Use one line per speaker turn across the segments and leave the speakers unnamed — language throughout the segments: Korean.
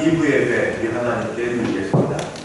2부 예배 우리 하나님께 드리겠습니다.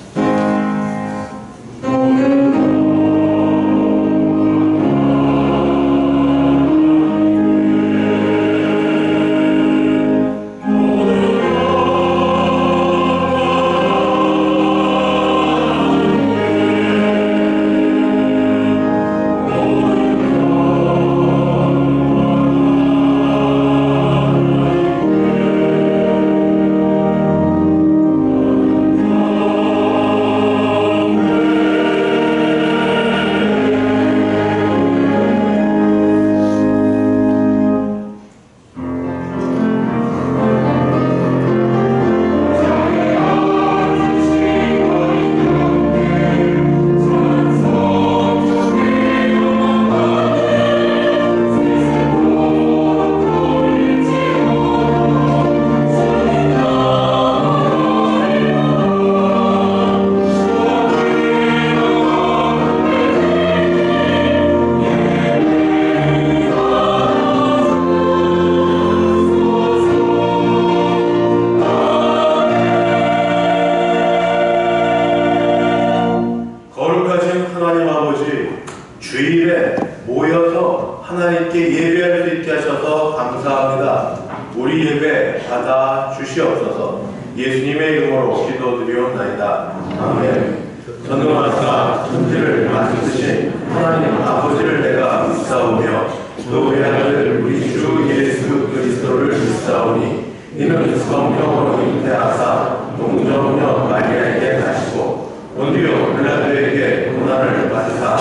주일에 모여서 하나님께 예배할 수 있게 하셔서 감사합니다. 우리 예배 받아 주시옵소서. 예수님의 이름으로 기도드리옵나이다. 아멘. 전능하사 천지를 만드신 하나님 아버지를 내가 믿사오며 또 우리 아들 우리 주 예수 그리스도를 믿사오니 이는 성령으로 잉태하사 동정녀 마리아에게 나시고 본디오 빌라도에게 고난을 받으사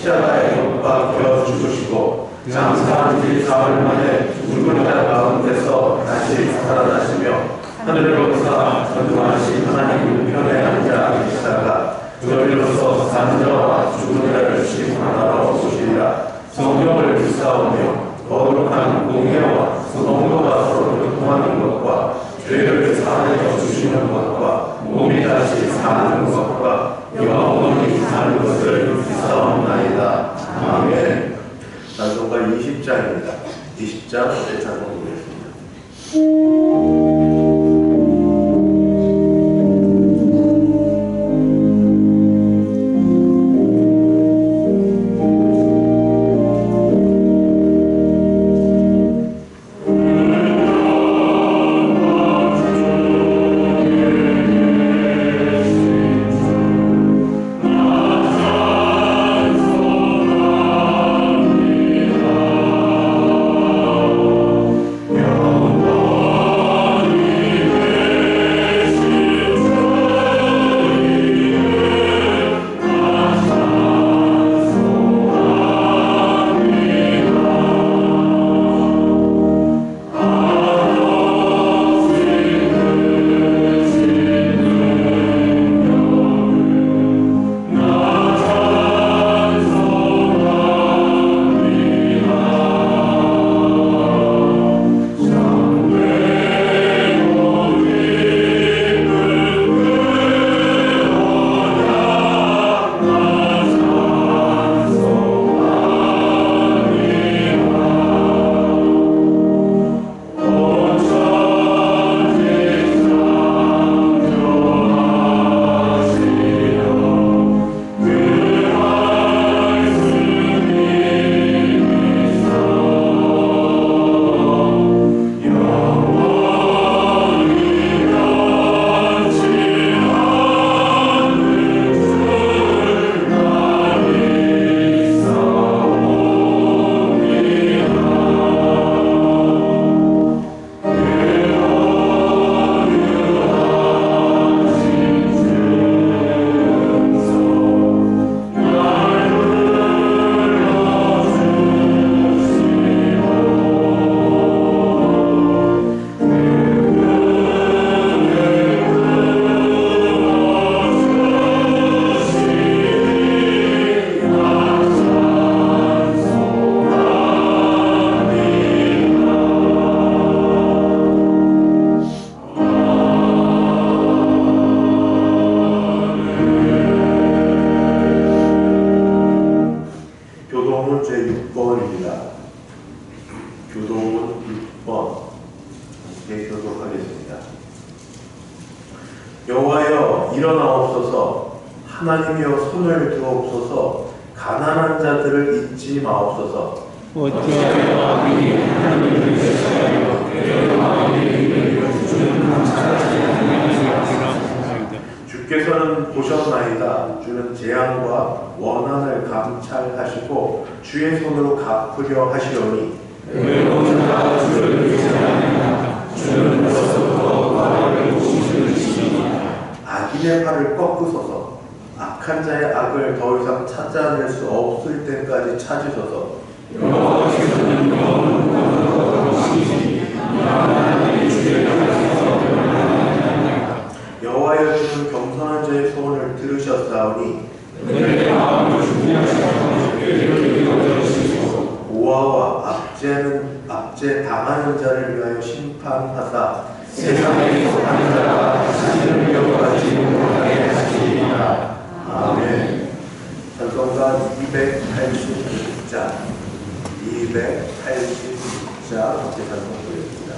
십자가에 못 박혀 죽으시고 장사한 지 사흘 만에 죽은 자 가운데서 다시 살아나시며 하늘로서 전능하신 하나님 우편에 앉아 계시다가 저리로서 산 자와 죽은 자를 심판하러 오시리라. 성령을 믿사오며 거룩한 공회와 성도가 서로 교통하는 것과 죄를 사하여 주시는 것과 몸이 다시 사는 것과 영원히 사는 것을 믿사옵나이다. 아멘. 찬송가 20장입니다. 20장 네, 찬송 드리겠습니다. 여호와여 일어나옵소서. 하나님이여 손을 들어옵소서. 가난한 자들을 잊지 마옵소서.
어찌하여 악인이 하나님을 대적하여 내 마음의 의를 주는 감사하지 아니하리라.
주께서는 보셨나이다. 주는 재앙과 원한을 감찰하시고 주의 손으로 갚으려 하시오니
외로운 자가 주를 의지하느니라. 주는 벌써부터 나를 보시느니라.
악인의 팔을 꺾으소서. 악한 자의 악을 더 이상 찾아낼 수 없을 때까지 찾으소서.
여호와께서는 영원토록 거하시니 하나님의 주를 향하여서 변화하느니라.
여호와여 주는 겸손한 자의 소원을 들으셨사오니
그들의 마음을 준비하시고 그들을 이끌어주시고
고아와 압제 당하는 자를 위하여 심판하사
세상에 속한 자가 자신을 여호와지 못하게 하시리라. 아멘.
찬송가 280자 280자 함께 찬송드립니다.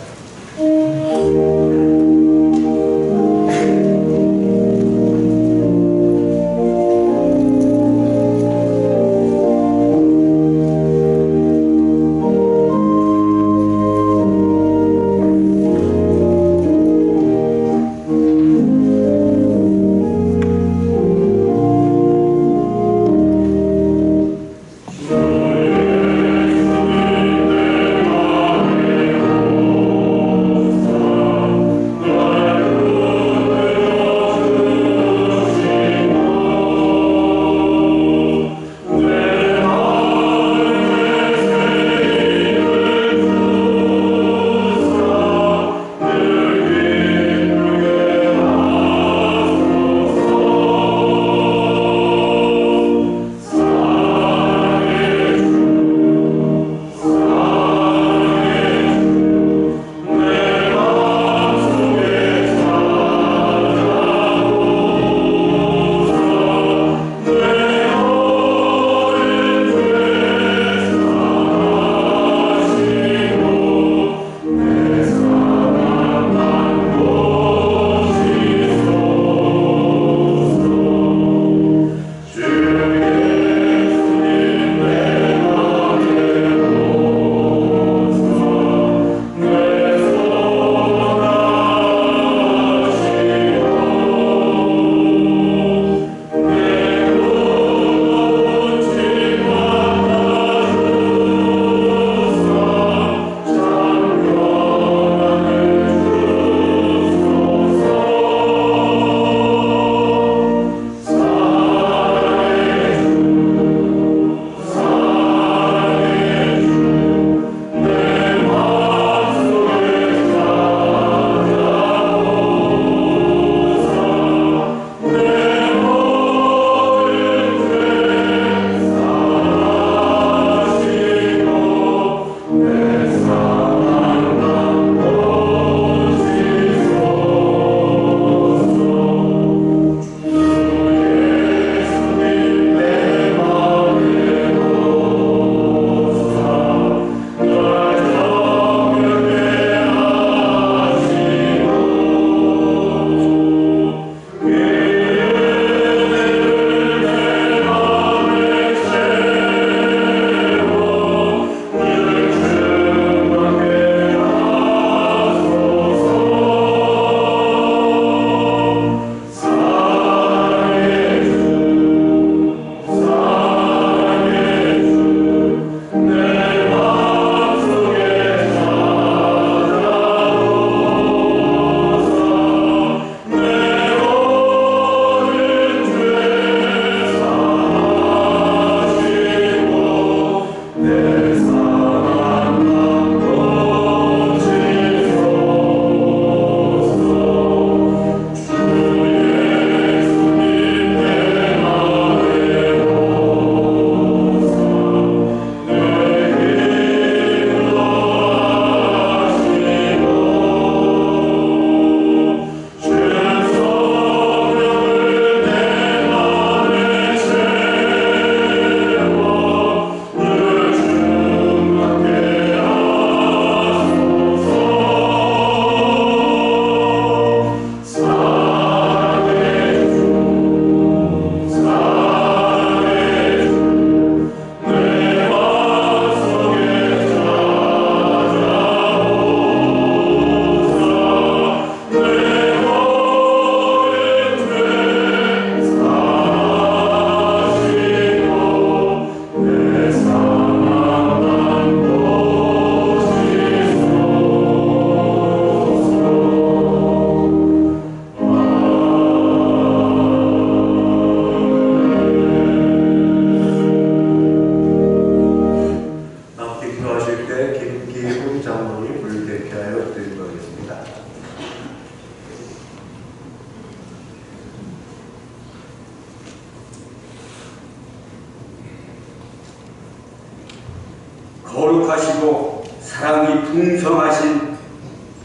거룩하시고 사랑이 풍성하신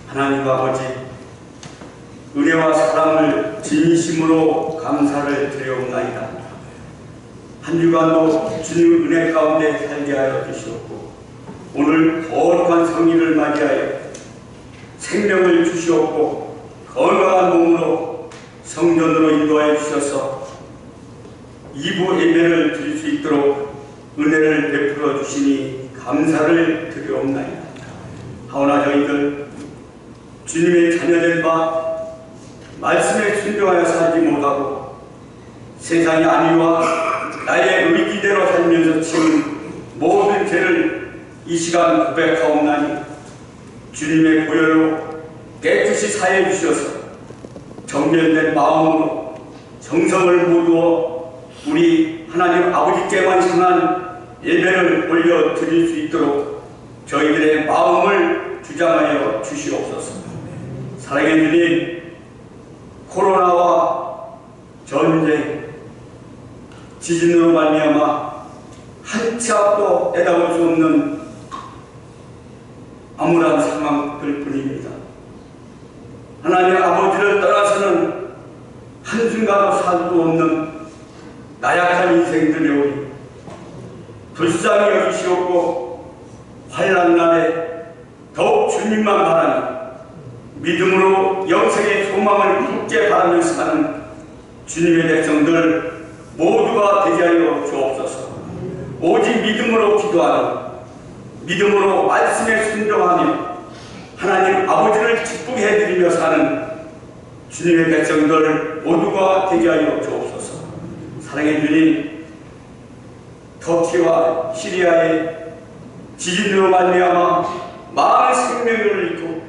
하나님 아버지, 은혜와 사랑을 진심으로 감사를 드려옵나이다. 한 주간도 주님 은혜 가운데 살게 하여 주시옵고, 오늘 거룩한 성일을 맞이하여 생명을 주시옵고 건강한 몸으로 성전으로 인도하여 주셔서 2부 예배를 드릴 수 있도록 은혜를 베풀어 주시니 감사를 드려옵나이다. 하오나 저희들 주님의 자녀된 바 말씀에 순종하여 살지 못하고 세상의 안위와 나의 의기대로 살면서 지은 모든 죄를 이 시간 고백하옵나니 주님의 보혈로 깨끗이 사해 주셔서 정결된 마음으로 정성을 모두어 우리 하나님 아버지께만 향한 예배를 올려드릴 수 있도록 저희들의 마음을 주장하여 주시옵소서. 사랑의 주님, 코로나와 전쟁, 지진으로 말미암아 한 치 앞도 내다볼 수 없는 암울한 상황들 뿐입니다. 하나님 아버지를 떠나서는 한순간도 살 수 없는 나약한 인생들이오니 불쌍히 여기시옵고 환난 날에 더욱 주님만 바라니 믿음으로 영생의 소망을 굳게 바라며 사는 주님의 백성들 모두가 되게 하여 주옵소서. 오직 믿음으로 기도하는, 믿음으로 말씀에 순종하며 하나님 아버지를 기쁘게 해드리며 사는 주님의 백성들 모두가 되게 하여 주옵소서. 사랑의 주님, 터키와 시리아의 지진으로 말미암아 많은 생명을 잃고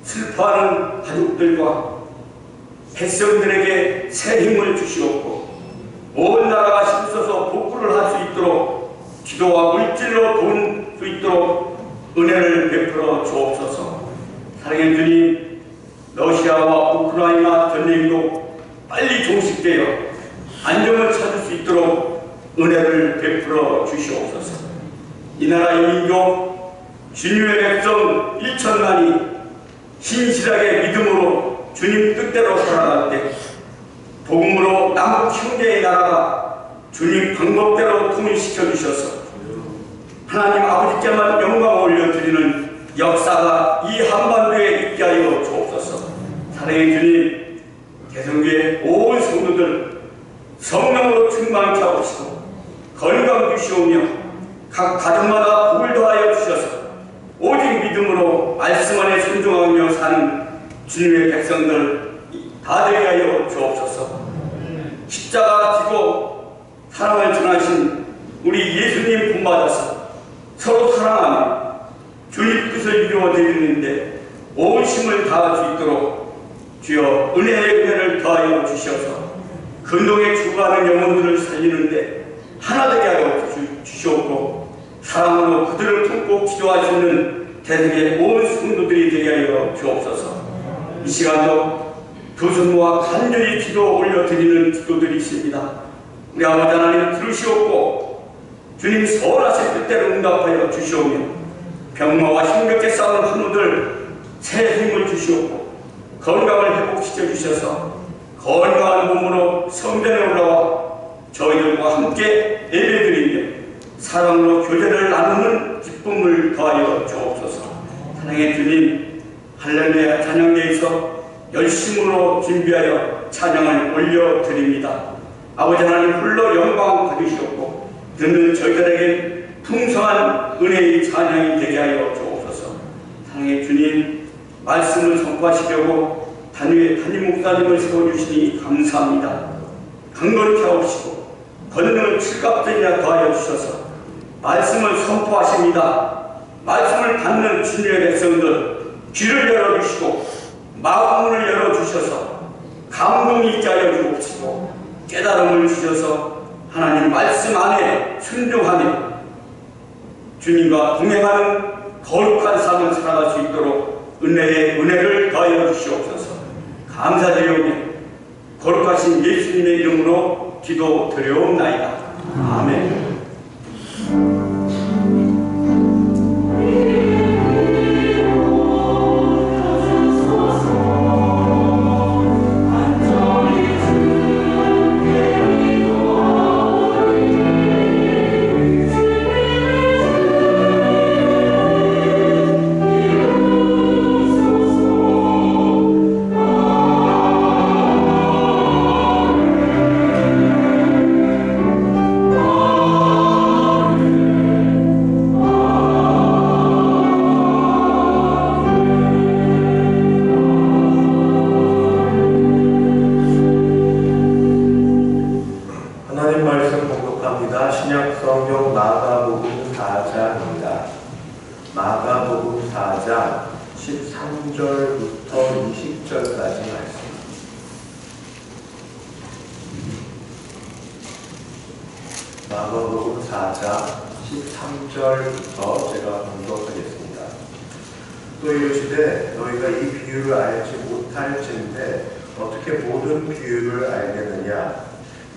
슬퍼하는 가족들과 백성들에게 새 힘을 주시옵고 온 나라가 힘써서 복구를 할 수 있도록 기도와 물질로 도울 수 있도록 은혜를 베풀어 주옵소서. 사랑의 주님, 러시아와 우크라이나 전쟁도 빨리 종식되어 안정을 찾을 수 있도록 은혜를 베풀어 주시옵소서. 이 나라의 민족 주님의 백성 1천만이 신실하게 믿음으로 주님 뜻대로 살아갈 때 복음으로 남북 형제의 나라가 주님 방법대로 통일시켜 주셔서 하나님 아버지께만 영광을 올려드리는 역사가 이 한반도에 있게 하여 주옵소서. 사랑의 주님, 개성교회 온 성도들 성령으로 충만케 하옵시고 건강 주시오며 각 가정마다 복을 더하여 주셔서 오직 믿음으로 말씀 안에 순종하며 사는 주님의 백성들 다 되게 하여 주옵소서. 십자가 지고 사랑을 전하신 우리 예수님 본받아서 서로 사랑하며 주님 뜻을 이루어 드리는데 온 힘을 다할 수 있도록 주여 은혜의 은혜를 더하여 주셔서 근동에 죽어가는 영혼들을 살리는데 하나 되게 하여 주시옵고 사랑으로 그들을 품고 기도할 수 있는 대승의 온 성도들이 되게 하여 주옵소서. 이 시간도 두 손 모아 간절히 기도 올려드리는 기도들이 있습니다. 우리 아버지 하나님 들으시옵고 주님 선하신 뜻대로 응답하여 주시오며 병마와 힘겹게 싸우는 환우들 새 힘을 주시옵고 건강을 회복시켜 주셔서 건강한 몸으로 성전에 올라와 저희들과 함께 예배드리며 사랑으로 교제를 나누는 기쁨을 더하여 주옵소서. 사랑의 주님, 할렐루야 찬양대에서 열심으로 준비하여 찬양을 올려드립니다. 아버지 하나님 홀로 영광 받으시옵고 듣는 저희들에게 풍성한 은혜의 찬양이 되게 하여 주옵소서. 사랑의 주님, 말씀을 선포하시려고 담임 목사님을 세워주시니 감사합니다. 강건케 하옵시고 권능을 칠갑들이나 더하여 주셔서 말씀을 선포하십니다. 말씀을 받는 주님의 백성들 귀를 열어주시고 마음문을 열어주셔서 감동이 있게 하여 주옵시고 깨달음을 주셔서 하나님 말씀 안에 순종하며 주님과 동행하는 거룩한 삶을 살아갈 수 있도록 은혜를 더하여 주시옵소서. 감사드리오며 거룩하신 예수님의 이름으로 기도드려옵나이다. 아멘.
마가복음 4장 13절부터 제가 공독하겠습니다. 또 이르시되 너희가 이 비유를 알지 못할진대 어떻게 모든 비유를 알겠느냐?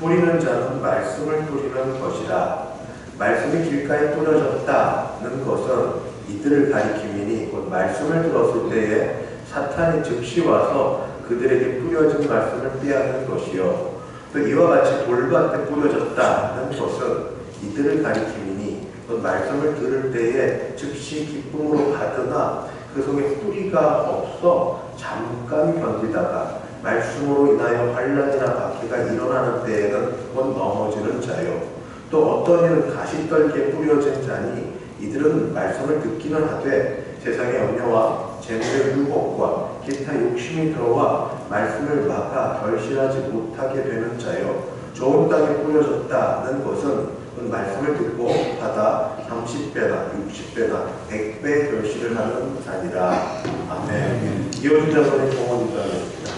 뿌리는 자는 말씀을 뿌리는 것이라. 말씀이 길가에 뿌려졌다는 것은 이들을 가리킴이니 곧 말씀을 들었을 때에 사탄이 즉시 와서 그들에게 뿌려진 말씀을 빼앗는 것이요. 또 이와 같이 돌밭에 뿌려졌다는 것은 이들을 가리킴이니 곧 말씀을 들을 때에 즉시 기쁨으로 받으나 그 속에 뿌리가 없어 잠깐 견디다가 말씀으로 인하여 환난이나 박해가 일어나는 때에는 곧 넘어지는 자요. 또 어떤 이는 가시떨기에 뿌려진 자니 이들은 말씀을 듣기는 하되 세상의 염려와 재물의 유혹과 기타 욕심이 들어와 말씀을 막아 결실하지 못하게 되는 자요. 좋은 땅에 뿌려졌다는 것은 말씀을 듣고 받아 30배나 60배나 100배 결실을 하는 자니라. 아멘. 이어진 자손의 공헌 인도하겠습니다.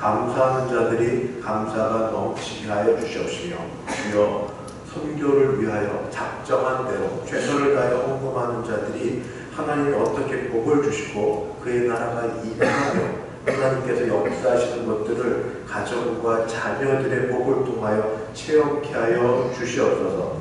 감사하는 자들이 감사가 넘치게 하여 주시옵시며 주여 선교를 위하여 작정한 대로 최선을 다하여 헌금하는 자들이 하나님이 어떻게 복을 주시고 그의 나라가 임하며 하나님께서 역사하시는 것들을 가정과 자녀들의 복을 통하여 체험케 하여 주시옵소서.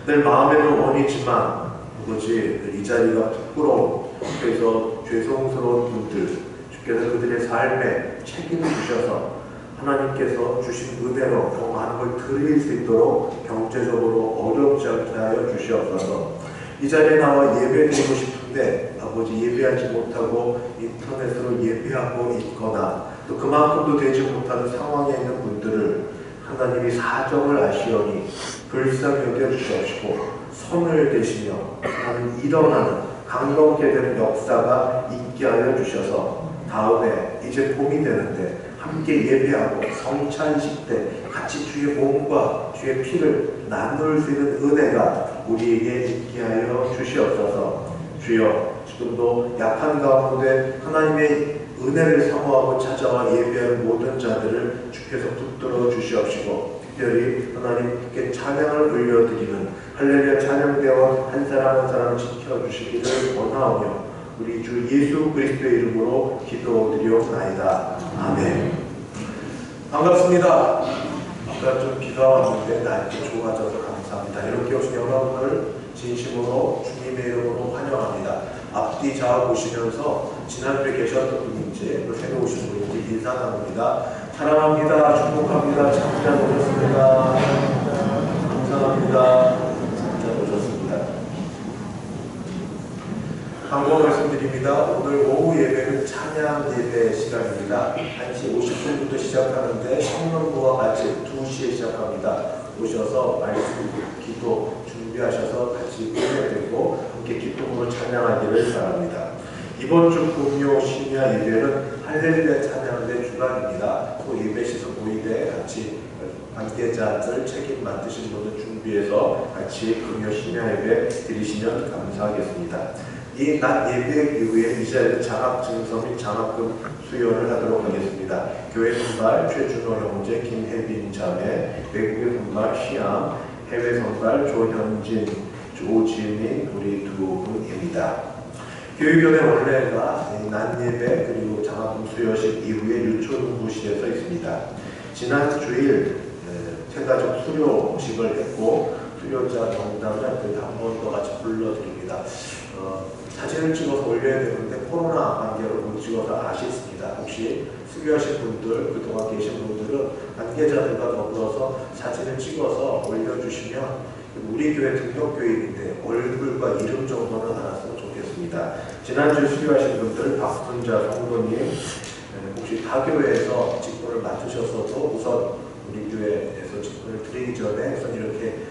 늘 마음에는 원이지만 아버지 이 자리가 부끄러운 그래서 죄송스러운 분들 주께서 그들의 삶에 책임을 주셔서 하나님께서 주신 은혜로 더 많은 걸 드릴 수 있도록 경제적으로 어렵지 않게 하여 주시옵소서. 이 자리에 나와 예배드리고 싶은데 아버지 예배하지 못하고 인터넷으로 예배하고 있거나 또 그만큼도 되지 못하는 상황에 있는 분들을 하나님이 사정을 아시오니 불쌍히 여겨주시옵시고 선을 대시며 하나님 일어나는 강건케 되는 역사가 있게 하여 주셔서 다음에 이제 봄이 되는데 함께 예배하고 성찬식 때 같이 주의 몸과 주의 피를 나눌 수 있는 은혜가 우리에게 있게 하여 주시옵소서. 주여 지금도 약한 가운데 하나님의 은혜를 사모하고 찾아와 예배하는 모든 자들을 주께서 붙들어 주시옵시고 특별히 하나님께 찬양을 올려드리는 할렐루야 찬양대원 한 사람 한 사람 지켜주시기를 원하오며 우리 주 예수 그리스도의 이름으로 기도드리옵나이다. 아멘. 반갑습니다. 아까 좀 비가 왔는데 날씨 좋아져서 감사합니다. 이렇게 오신 여러분을 진심으로 주님의 이름으로 환영합니다. 앞뒤 좌우 보시면서 지난주에 계셨던 분인지 또 새로 오신 분인지 인사 나눕니다. 사랑합니다. 축복합니다. 잘 오셨습니다. 감사합니다. 잘 오셨습니다. 광고 말씀드립니다. 오늘 오후 예배는 찬양 예배 시간입니다. 1시 50분부터 시작하는데 성령부와 같이 2시에 시작합니다. 오셔서 말씀, 기도 준비하셔서 같이 예배드리고 함께 기쁨으로 찬양하기를 바랍니다. 이번 주 금요 심야 예배는 할렐루야 찬양대 주간입니다. 또 예배 시설 모이대 같이 관계자들 책임 맡으신 분들 준비해서 같이 금요 심야 예배 드리시면 감사하겠습니다. 이 낮 예배 이후에 이 자리에 장학 증서 및 장학금 수여를 하도록 하겠습니다. 교회 선발 최준호 형제, 김혜빈 자매, 외국의 선발 시암, 해외 선발 조현진, 조지민 우리 두 분입니다. 교육위원회 원래가 낮 예배 그리고 장학금 수여식 이후에 유초등부실에서 있습니다. 지난 주일 세가족 수료식을 했고 수료자 명단을 한 번 더 같이 불러드립니다. 사진을 찍어서 올려야 되는데 코로나 관계로 못 찍어서 아쉽습니다. 혹시 수료하신 분들, 그동안 계신 분들은 관계자들과 더불어서 사진을 찍어서 올려주시면 우리 교회 등록교인인데 얼굴과 이름 정도는 알았으면 좋겠습니다. 지난주 수료하신 분들 박순자 성도님 혹시 타교회에서 직분을 맡으셨어도 우선 우리 교회에서 직분을 드리기 전에 우선 이렇게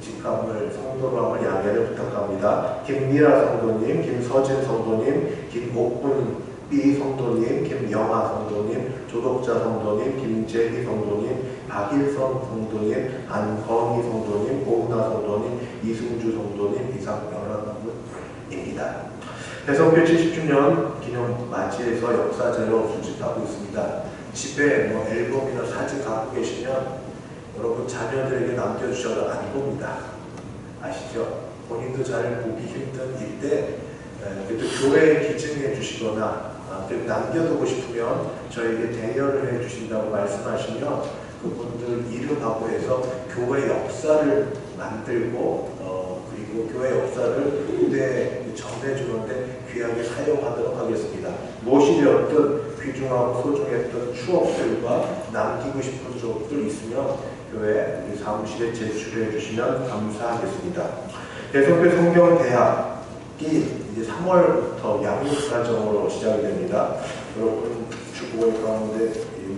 직함을 성도함을 양해를 부탁합니다. 김미라 성도님, 김서진 성도님, 김옥분 B 성도님, 김영아 성도님, 조독자 성도님, 김재희 성도님, 박일선 성도님, 안건희 성도님, 오은하 성도님, 이승주 성도님 이상 여러분입니다. 대성교 70주년 기념 맞이해서 역사자료 수집하고 있습니다. 집에 앨범이나 사진 갖고 계시면 여러분 자녀들에게 남겨주셔도 안 봅니다. 아시죠? 본인도 잘 보기 힘든 일때 그래도 교회에 기증해 주시거나 남겨두고 싶으면 저에게 대여를 해 주신다고 말씀하시면 그분들 이름하고 해서 교회 역사를 만들고 그리고 교회 역사를 무대에 전해주는데 귀하게 사용하도록 하겠습니다. 무엇이 되었든 귀중하고 소중했던 추억들과 남기고 싶은 추억들 있으면 교회 우리 사무실에 제출해 주시면 감사하겠습니다. 대성교 성경대학이 이제 3월부터 양육과정으로 시작이 됩니다. 여러분 주보의 가운데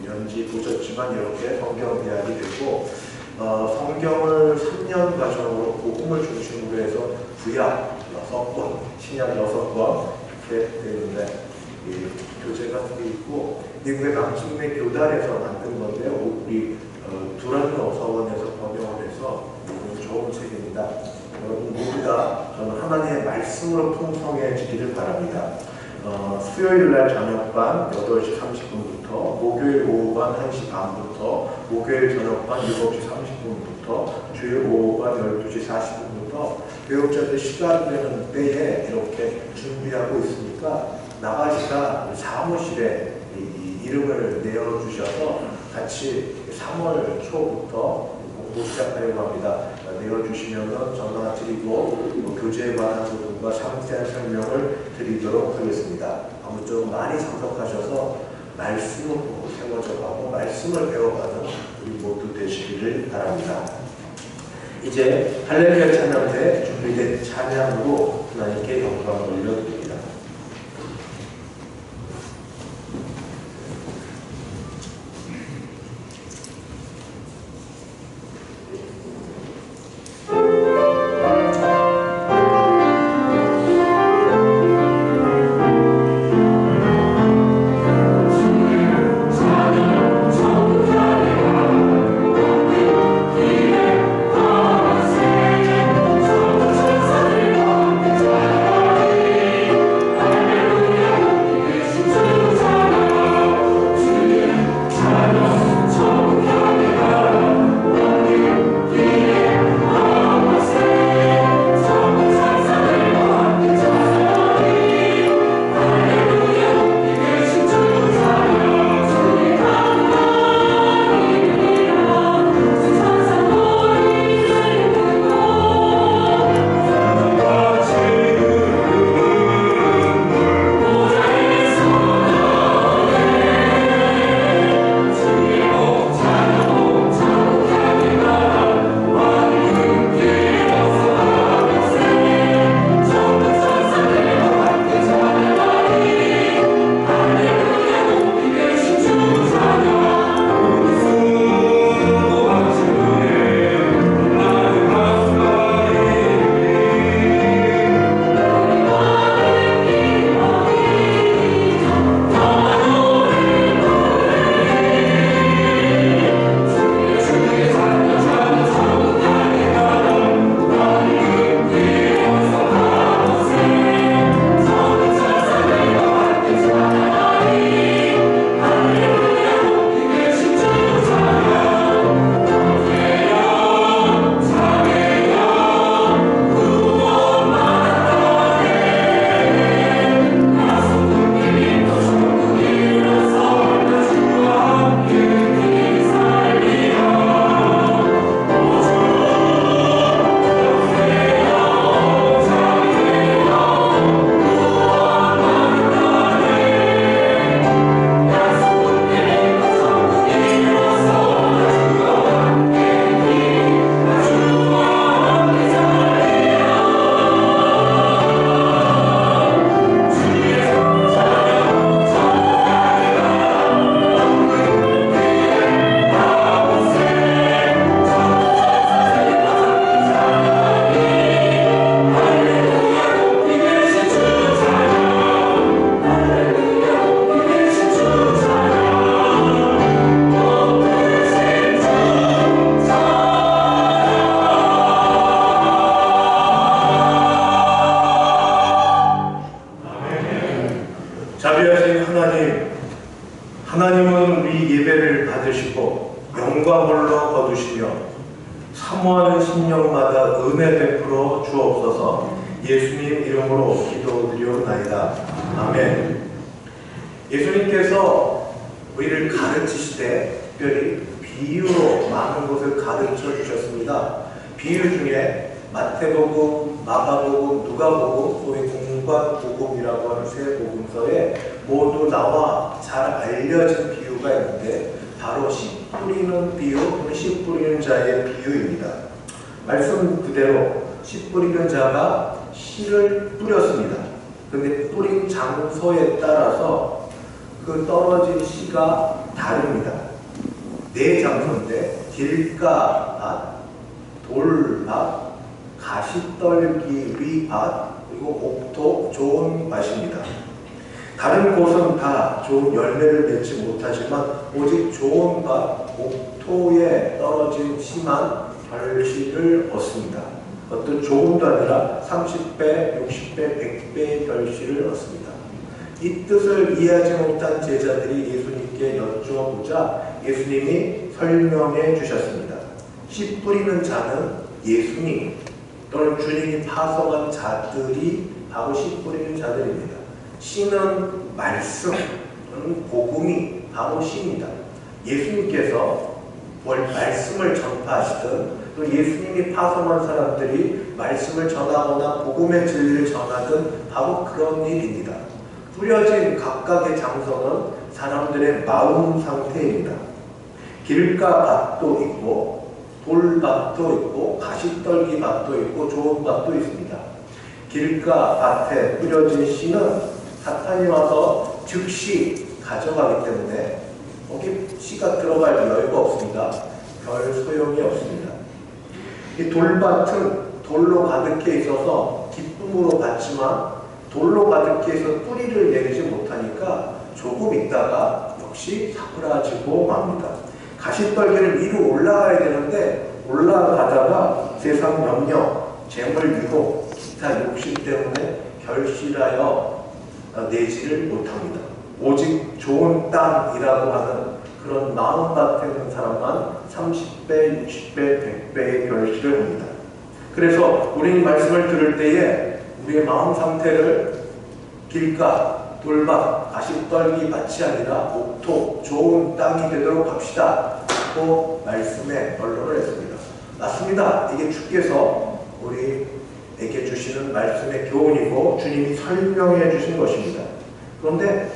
연지 보셨지만 이렇게 성경대학이 되고 성경을 3년 과정으로 복음을 중심으로 해서 구약 6권, 신약 6권 이렇게 되는데 교재가 두 개 있고 미국의 남침의 교단에서 만든 건데요. 우리 두란노 서원에서 번역을 해서 좋은 책입니다. 여러분 모두 다 저는 하나님의 말씀으로 풍성해지기를 바랍니다. 수요일날 저녁반 8시 30분부터 목요일 오후반 1시 반부터 목요일 저녁반 7시 30분부터 주일 오후반 12시 40분부터 교육자들 시간 되는 때에 이렇게 준비하고 있으니까 나가시가 사무실에 이름을 내어주셔서 같이 3월 초부터 공부 시작하려고 합니다. 내어주시면 전화 드리고 교재에 관한 부분과 상세한 설명을 드리도록 하겠습니다. 아무쪼록 많이 참석하셔서 말씀을 보고 세워져가고 말씀을 배워가는 우리 모두 되시기를 바랍니다. 이제 할렐루야 찬양대 준비된 찬양으로 하나님께 영광을 올려드립니다.
주
자비하신 하나님은 우리 예배를 받으시고 영광홀로 거두시며 사모하는 심령마다 은혜 베풀어 주옵소서. 예수님 이름으로 기도드리옵나이다. 아멘. 예수님께서 우리를 가르치시되 특별히 비유로 많은 것을 가르쳐 주셨습니다. 비유 중에 마태복음, 마가복음, 누가복음, 소위 공관복음이라고 하는 세 복음서에 모두 나와 잘 알려진 비유가 있는데 바로 씨 뿌리는 비유, 씨 뿌리는 자의 비유입니다. 말씀 그대로 씨 뿌리는 자가 씨를 뿌렸습니다. 그런데 뿌린 장소에 따라서 그 떨어진 씨가 다릅니다. 네 장소인데 길가밭, 돌밭, 가시떨기 위밭, 그리고 옥토 좋은 밭입니다. 다른 곳은 다 좋은 열매를 맺지 못하지만 오직 좋은 밭, 옥토에 떨어진 씨만 결실을 얻습니다. 어떤 조금도 아니라 30배, 60배, 100배의 결실을 얻습니다. 이 뜻을 이해하지 못한 제자들이 예수님께 여쭈어보자 예수님이 설명해 주셨습니다. 씨 뿌리는 자는 예수님 또는 주님이 파송한 자들이 바로 씨 뿌리는 자들입니다. 씨는 말씀 또는 복음이 바로 씨입니다. 예수님께서 말씀을 전파하시든 또 예수님이 파송한 사람들이 말씀을 전하거나 복음의 진리를 전하든 바로 그런 일입니다. 뿌려진 각각의 장소는 사람들의 마음 상태입니다. 길가 밭도 있고 돌밭도 있고 가시떨기 밭도 있고 좋은 밭도 있습니다. 길가 밭에 뿌려진 씨는 사탄이 와서 즉시 가져가기 때문에 거기 씨가 들어갈 여유가 없습니다. 별 소용이 없습니다. 이 돌밭은 돌로 가득해 있어서 기쁨으로 받지만 돌로 가득해 있어 뿌리를 내리지 못하니까 조금 있다가 역시 사그라지고 맙니다. 가시떨기는 위로 올라가야 되는데 올라가다가 세상 염려, 재물 유혹, 기타 욕심 때문에 결실하여 내지를 못합니다. 오직 좋은 땅이라고 하는 그런 마음밭에 있는 사람만 30배, 60배, 100배의 결실을 합니다. 그래서 우리는 말씀을 들을 때에 우리의 마음 상태를 길가, 돌밭, 가시떨기 밭이 아니라 옥토, 좋은 땅이 되도록 합시다. 고 말씀에 언론을 했습니다. 맞습니다. 이게 주께서 우리에게 주시는 말씀의 교훈이고 주님이 설명해 주신 것입니다. 그런데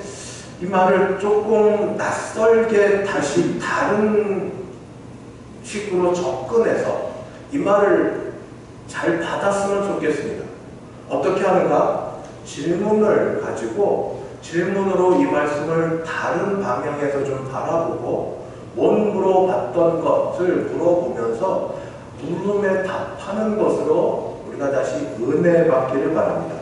이 말을 조금 낯설게 다시 다른 식으로 접근해서 이 말을 잘 받았으면 좋겠습니다. 어떻게 하는가? 질문을 가지고 질문으로 이 말씀을 다른 방향에서 좀 바라보고 못 물어봤던 것을 물어보면서 물음에 답하는 것으로 우리가 다시 은혜 받기를 바랍니다.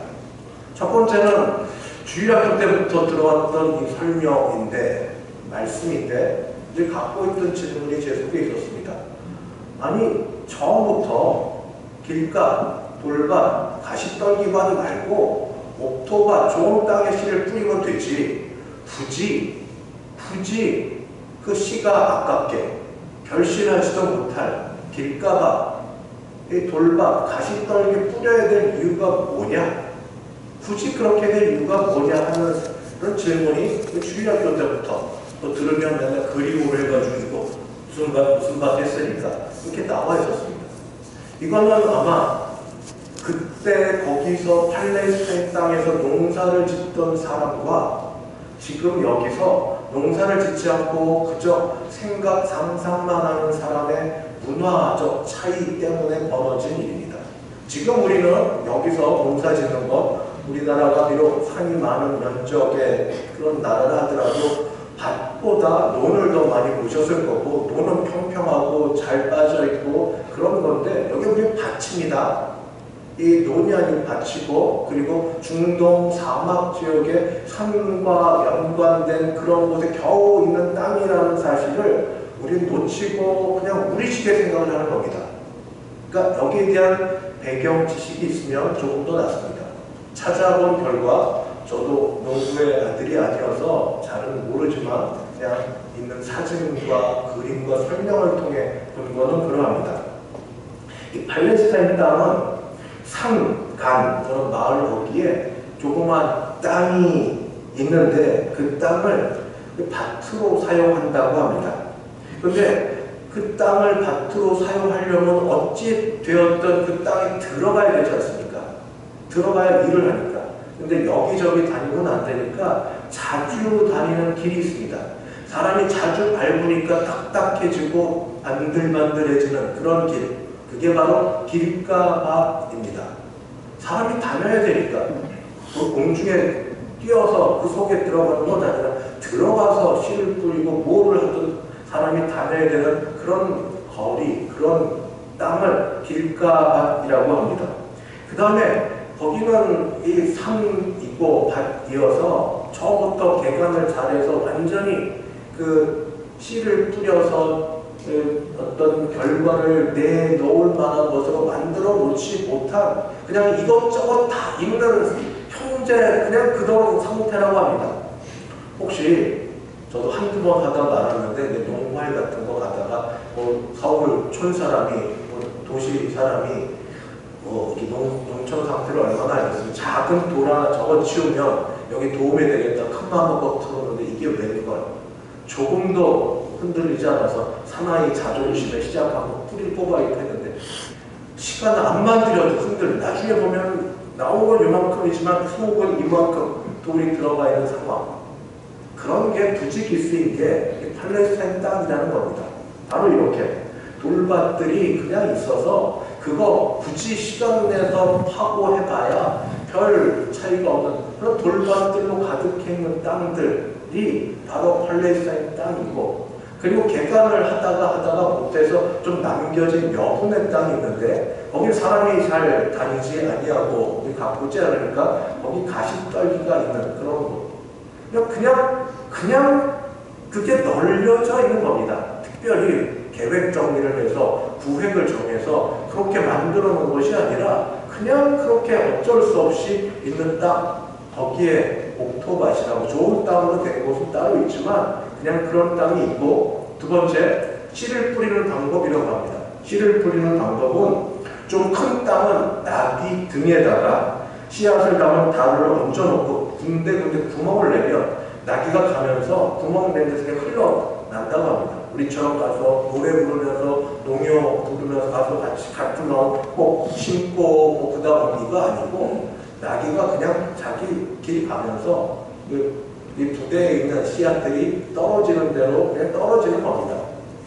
첫 번째는 주일학교 때부터 들어왔던 이 설명인데 말씀인데 이제 갖고 있던 질문이 제 속에 있었습니다. 아니 처음부터 길가, 돌밭, 가시떨기밭 말고 옥토밭, 좋은 땅에 씨를 뿌리면 되지 굳이 그 씨가 아깝게 결실하지도 못할 길가밭, 돌밭, 가시떨기 뿌려야 될 이유가 뭐냐? 굳이 그렇게 될 이유가 뭐냐 하는 그런 질문이 주일학교 때부터 또 들으면 내가 그리움을 해가지고 무슨 밭 했으니까 이렇게 나와 있었습니다. 이거는 아마 그때 거기서 팔레스타인 땅에서 농사를 짓던 사람과 지금 여기서 농사를 짓지 않고 그저 생각, 상상만 하는 사람의 문화적 차이 때문에 벌어진 일입니다. 지금 우리는 여기서 농사 짓는 것, 우리나라가 비록 산이 많은 면적의 그런 나라라 하더라도 밭보다 논을 더 많이 보셨을 거고 논은 평평하고 잘 빠져있고 그런 건데 여기 우리 밭입니다. 이 논이 아닌 밭이고 그리고 중동 사막 지역의 산과 연관된 그런 곳에 겨우 있는 땅이라는 사실을 우리는 놓치고 그냥 우리식의 생각을 하는 겁니다. 그러니까 여기에 대한 배경 지식이 있으면 조금 더 낫습니다. 찾아본 결과 저도 농부의 아들이 아니어서 잘은 모르지만 그냥 있는 사진과 그림과 설명을 통해 본 거는 그러합니다. 이 팔레스타인 땅은 산, 간, 그런 마을 거기에 조그만 땅이 있는데 그 땅을 밭으로 사용한다고 합니다. 그런데 그 땅을 밭으로 사용하려면 어찌 되었든 그 땅에 들어가야 되지 않습니까? 들어가야 일을 하니까. 근데 여기저기 다니면 안 되니까 자주 다니는 길이 있습니다. 사람이 자주 밟으니까 딱딱해지고 반들반들해지는 그런 길. 그게 바로 길가밭입니다. 사람이 다녀야 되니까 그 공중에 뛰어서 그 속에 들어가는 건 아니라 들어가서 씨를 뿌리고 뭐를 하든 사람이 다녀야 되는 그런 거리, 그런 땅을 길가밭이라고 합니다. 그 다음에 거기는 이 산이고 밭이어서 처음부터 개간을 잘해서 완전히 그 씨를 뿌려서 어떤 결과를 내놓을 만한 것으로 만들어 놓지 못한 그냥 이것저것 다 있는 현재 그냥 그런 상태라고 합니다. 혹시 저도 한두 번 하다 말았는데 농활 같은 거 가다가 서울 촌 사람이 도시 사람이 이 농촌 상태를 얼마나 알겠어요. 작은 돌 하나 저거 치우면 여기 도움이 되겠다 큰 마음 먹고 들었는데 이게 웬걸 조금도 흔들리지 않아서 사나이 자존심에 시작하고 뿌리를 뽑아야 했는데 시간 안만 들여도 흔들. 나중에 보면 나온 건 이만큼이지만 속은 이만큼 돌이 들어가 있는 상황. 그런 게 부지기수인 게 팔레스타인 땅이라는 겁니다. 바로 이렇게 돌밭들이 그냥 있어서 그거 굳이 시간 내서 파고해봐야 별 차이가 없는 그런 돌밭들로 가득해 있는 땅들이 바로 팔레스타인 땅이고, 그리고 개간을 하다가 못해서 좀 남겨진 여분의 땅이 있는데 거기 사람이 잘 다니지 아니하고 가꾸지 않으니까 거기 가시떨기가 있는 그런 곳. 그냥 그게 널려져 있는 겁니다. 특별히 계획 정리를 해서 구획을 정해서 그렇게 만들어 놓은 것이 아니라 그냥 그렇게 어쩔 수 없이 있는 땅, 거기에 옥토밭이라고 좋은 땅으로 된 곳은 따로 있지만 그냥 그런 땅이 있고, 두 번째, 씨를 뿌리는 방법이라고 합니다. 씨를 뿌리는 방법은 좀 큰 땅은 나비 등에다가 씨앗을 담은 달을 얹어놓고 군데 구멍을 내면 나귀가 가면서 구멍 낸 데서 흘러난다고 합니다. 우리처럼 가서 노래 부르면서 농요 부르면서 가서 같은 거 꼭 심고 그다 오기가 아니고 나귀가 그냥 자기 길 가면서 이 부대에 있는 씨앗들이 떨어지는 대로 그냥 떨어지는 겁니다.